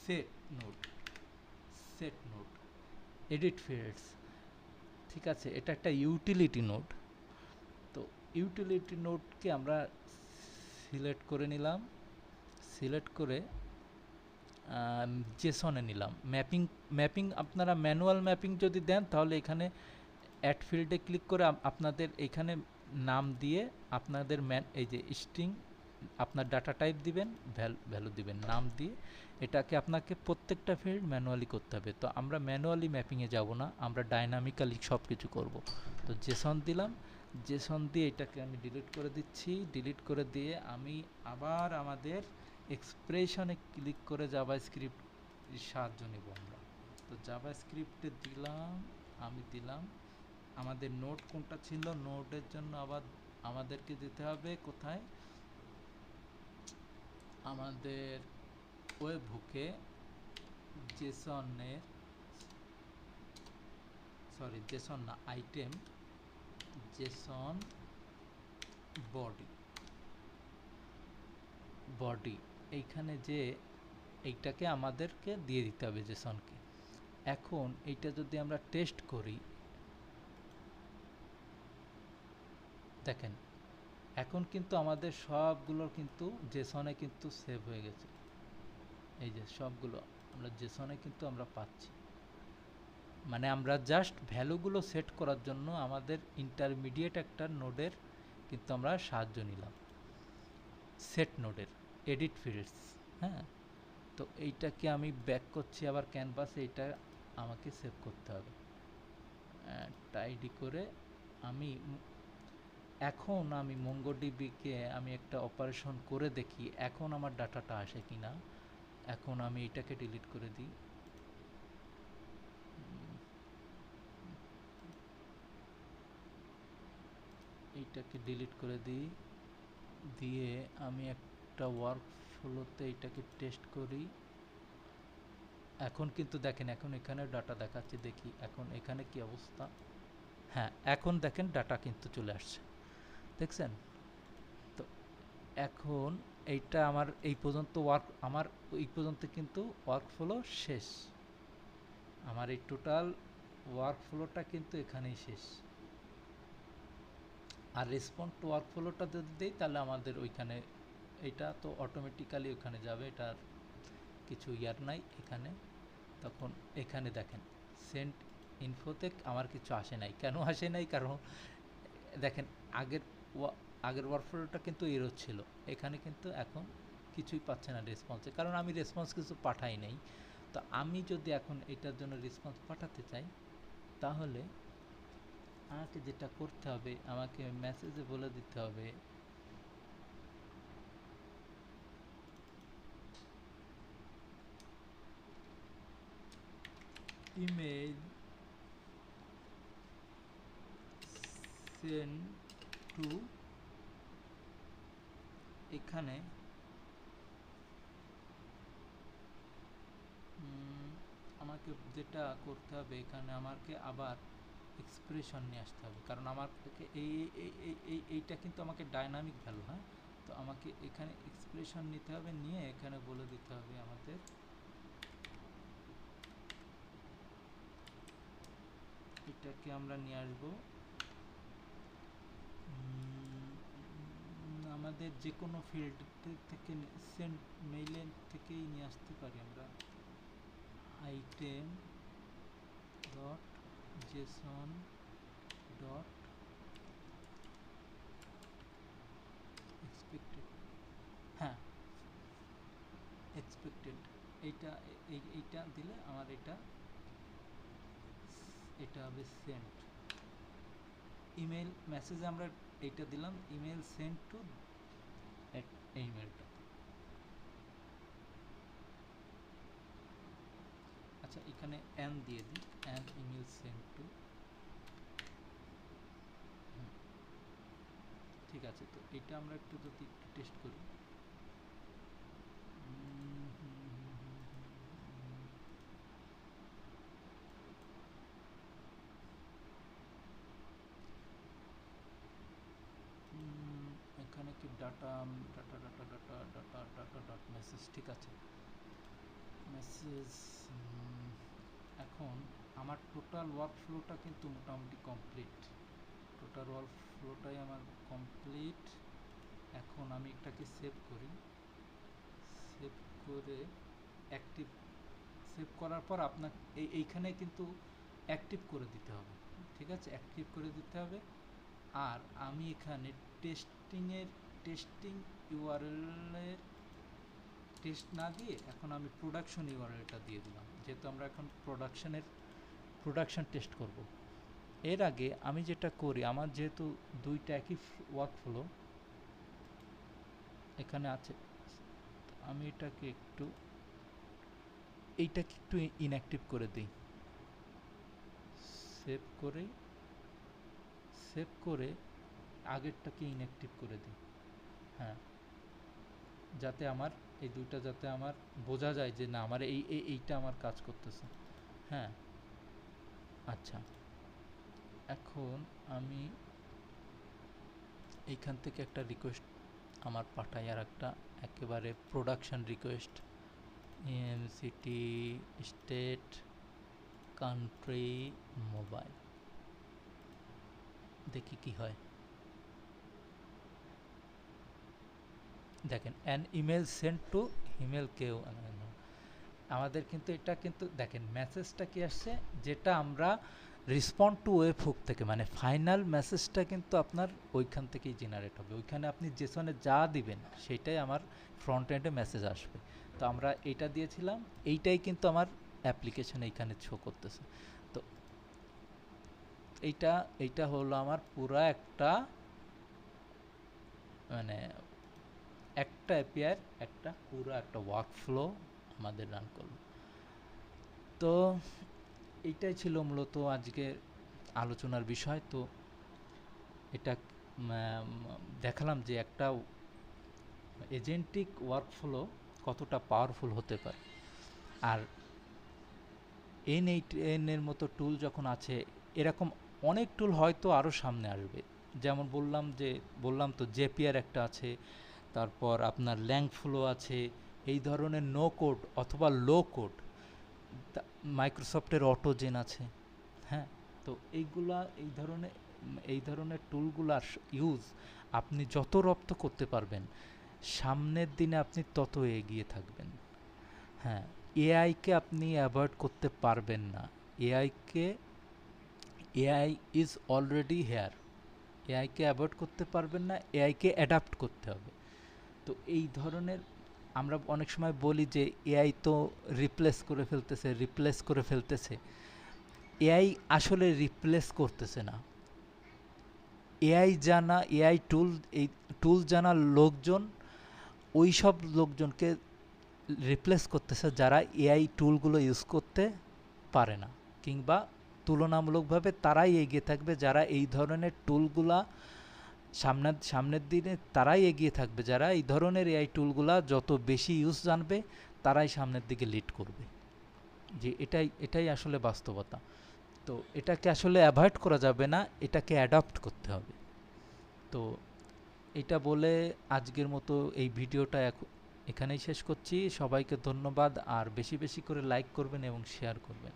set node. Set node, edit fields, ঠিক আছে, এটা একটা ইউটিলিটি নোড। তো ইউটিলিটি নোডকে আমরা সিলেক্ট করে নিলাম, সিলেক্ট করে জেসনে নিলাম। ম্যাপিং আপনারা ম্যানুয়াল ম্যাপিং যদি দেন, তাহলে এখানে অ্যাড ফিল্ডে ক্লিক করে আপনাদের এখানে নাম দিয়ে আপনাদের এই যে স্ট্রিং, আপনার ডাটা টাইপ দিবেন, ভ্যালু দিবেন, নাম দিয়ে এটাকে আপনাকে প্রত্যেকটা ফিল্ড ম্যানুয়ালি করতে হবে। তো আমরা ম্যানুয়ালি ম্যাপিংয়ে যাব না, আমরা ডাইনামিক্যালি সব কিছু করব। তো জেসন দিলাম, জেসন দিয়ে এটাকে আমি ডিলিট করে দিচ্ছি। ডিলিট করে দিয়ে আমি আবার আমাদের এক্সপ্রেশনে ক্লিক করে জাভাস্ক্রিপ্ট সাহায্য নেব আমরা। তো জাভাস্ক্রিপ্টে দিলাম, আমি দিলাম। আমাদের নোড কোনটা ছিল, নোডের জন্য আবার আমাদেরকে যেতে হবে কোথায়, আমাদের ওয়েব হুকে জেসনের, সরি জেসন না, আইটেম জেসন বডি, বডি এইখানে যে এইটাকে আমাদেরকে দিয়ে দিতে হবে জেসনকে। এখন এইটা যদি আমরা টেস্ট করি, দেখেন এখন কিন্তু আমাদের সবগুলো কিন্তু জেসনে কিন্তু সেভ হয়ে গেছে। এই যে সবগুলো আমরা জেসনে কিন্তু আমরা পাচ্ছি। মানে আমরা জাস্ট ভ্যালুগুলো সেট করার জন্য আমাদের ইন্টারমিডিয়েট একটা নোডের কিন্তু আমরা সাহায্য নিলাম, সেট নোডের এডিট ফিল্ডস। হ্যাঁ, তো এইটাকে আমি ব্যাক করছি আবার ক্যানভাসে, এইটা আমাকে সেভ করতে হবে টাইডি করে। আমি এখন আমি মঙ্গোডিবিকে আমি একটা অপারেশন করে দেখি এখন আমার ডাটাটা আসে কি না। এখন আমি এটাকে ডিলিট করে দিই। এইটাকে ডিলিট করে দিই, দিয়ে আমি একটা ওয়ার্ক ফ্লোতে এটাকে টেস্ট করি। এখন কিন্তু দেখেন এখন এখানে ডাটা দেখাচ্ছে, দেখি এখন এখানে কি অবস্থা। হ্যাঁ, এখন দেখেন ডাটা কিন্তু চলে আসছে, দেখছেন? তো এখন এইটা আমার এই পর্যন্ত আমার এই পর্যন্ত কিন্তু ওয়ার্ক ফ্লো শেষ। আমার এই টোটাল ওয়ার্ক ফ্লোটা কিন্তু এখানেই শেষ। আর রেসপন্ড টু ওয়ার্ক ফ্লোটা যদি দেই তাহলে আমাদের ওইখানে এটা তো অটোমেটিক্যালি ওখানে যাবে, এটার কিছু ইয়ার নাই এখানে। তখন এখানে দেখেন সেন্ট ইনফোতে আমার কিছু আসে নাই। কেন আসে নাই? কারণ দেখেন আগের আগের ওয়ার্কফ্লোটা কিন্তু এরো ছিল, এখানে কিন্তু এখন কিছুই পাচ্ছে না রেসপন্সে, কারণ আমি রেসপন্স কিছু পাঠাই নাই। তো আমি যদি এখন এটার জন্য রেসপন্স পাঠাতে চাই তাহলে আমাকে যেটা করতে হবে, আমাকে মেসেজে বলে দিতে হবে ইমেল সেন্ড টু, এখানে আমাকে যেটা করতে হবে এখানে আমাকে আবার এক্সপ্রেশন নিয়ে আসতে হবে, কারণ আমার এইটা কিন্তু আমাকে ডাইনামিক ভ্যালু। হ্যাঁ, তো আমাকে এখানে এক্সপ্রেশন নিতে হবে, নিয়ে এখানে বলে দিতে হবে আমাদের এটাকে আমরা নিয়ে আসবো আমাদের যে কোনো ফিল্ড থেকে, সেন্ড মেইলের থেকেই নিয়ে আসতে পারি আমরা। Item dot Jason dot expected. হ্যাঁ, এক্সপেক্টেড এইটা এইটা দিলে আমার এটা এটা হবে সেন্ড ইমেল মেসেজে আমরা এইটা দিলাম ইমেল সেন্ড টু এই ইমেলটা। আচ্ছা, এখানে এন দিয়ে দিই, এন ইমেল সেন্ড টু। ঠিক আছে, তো এটা আমরা একটু যদি একটু টেস্ট করি। এখানে কি data data data data data data dot message, ঠিক আছে মেসেজ। এখন আমার টোটাল ওয়ার্ক ফ্লোটা কিন্তু মোটামুটি কমপ্লিট, টোটাল ওয়ার্ক ফ্লোটাই আমার কমপ্লিট। এখন আমি এটাকে সেভ করি, সেভ করে অ্যাক্টিভ, সেভ করার পর আপনার এইখানে কিন্তু অ্যাক্টিভ করে দিতে হবে। ঠিক আছে, অ্যাক্টিভ করে দিতে হবে। আর আমি এখানে টেস্টিং ইউআরএলের টেস্ট না দিয়ে এখন আমি প্রোডাকশন ইউআরএলটা দিয়ে দিলাম, যেহেতু আমরা এখন প্রোডাকশন টেস্ট করব। এর আগে আমি যেটা করি, আমার যেহেতু দুইটা একই ওয়ার্ক ফ্লো এখানে আছে, আমি এইটাকে একটু ইনঅ্যাক্টিভ করে দিই। সেভ করে আগেরটাকে ইনঅ্যাক্টিভ করে দিই। হ্যাঁ, যাতে আমার এই দুইটা যাতে আমার বোঝা যায় যে না আমার এইটা আমার কাজ করতেছে। হ্যাঁ, আচ্ছা, এখন আমি এইখান থেকে একটা রিকোয়েস্ট আমার পাঠাই, আর একটা একেবারে production request, city state country mobile, দেখি কি হয়। দেখেন an email send to email কেউ, আমাদের কিন্তু এটা কিন্তু দেখেন মেসেজটা কি আসছে, যেটা আমরা রেসপন্ড টু ওয়েব হুক থেকে, মানে ফাইনাল মেসেজটা কিন্তু আপনার ওইখান থেকেই জেনারেট হবে। ওইখানে আপনি জেসনে যা দিবেন সেটাই আমার ফ্রন্ট এন্ডে মেসেজ আসবে। তো আমরা এইটা দিয়েছিলাম, এইটাই কিন্তু আমার অ্যাপ্লিকেশন এইখানে শো করতেছে। তো এইটা এইটা হলো আমার পুরা একটা মানে একটা এপিআই একটা পুরো একটা ওয়ার্ক ফ্লো আমাদের রান করলো। তো এইটাই ছিল মূলত আজকের আলোচনার বিষয়। তো এটা দেখালাম যে একটা এজেন্টিক ওয়ার্কফ্লো কতটা পাওয়ারফুল হতে পারে। আর N8N এর মতো টুল যখন আছে, এরকম অনেক টুল হয়তো আরও সামনে আসবে। যেমন বললাম তো জেপিআর একটা আছে, তারপর আপনার ল্যাংফ্লো আছে, এই ধরনের নো কোড অথবা লো কোড, মাইক্রোসফটের অটোজেন আছে। হ্যাঁ, তো এই ধরনের টুলগুলার ইউজ আপনি যত রপ্ত করতে পারবেন, সামনের দিনে আপনি তত এগিয়ে থাকবেন। হ্যাঁ, এআইকে আপনি অ্যাভয়েড করতে পারবেন না। এআইকে এআই ইজ অলরেডি হেয়ার। এআইকে অ্যাভয়েড করতে পারবেন না, এআইকে অ্যাডাপ্ট করতে হবে। তো এই ধরনের আমরা অনেক সময় বলি যে এআই তো রিপ্লেস করে ফেলতেছে। এআই আসলে রিপ্লেস করতেছে না। এআই টুল, এই টুল জানা লোকজন ওই সব লোকজনকে রিপ্লেস করতেছে যারা এআই টুলগুলো ইউজ করতে পারে না, কিংবা তুলনামূলকভাবে তারাই এগিয়ে থাকবে যারা এই ধরনের টুলগুলা সামনের দিনে তারাই এগিয়ে থাকবে যারা এই ধরনের এআই টুলগুলা যত বেশি ইউজ জানবে, তারাই সামনের দিকে লিড করবে। যে এটাই আসলে বাস্তবতা। তো এটাকে আসলে অ্যাভয়েড করা যাবে না, এটাকে অ্যাডপ্ট করতে হবে। তো এটা বলে আজকের মতো এই ভিডিওটা এখানেই শেষ করছি। সবাইকে ধন্যবাদ, আর বেশি বেশি করে লাইক করবেন এবং শেয়ার করবেন।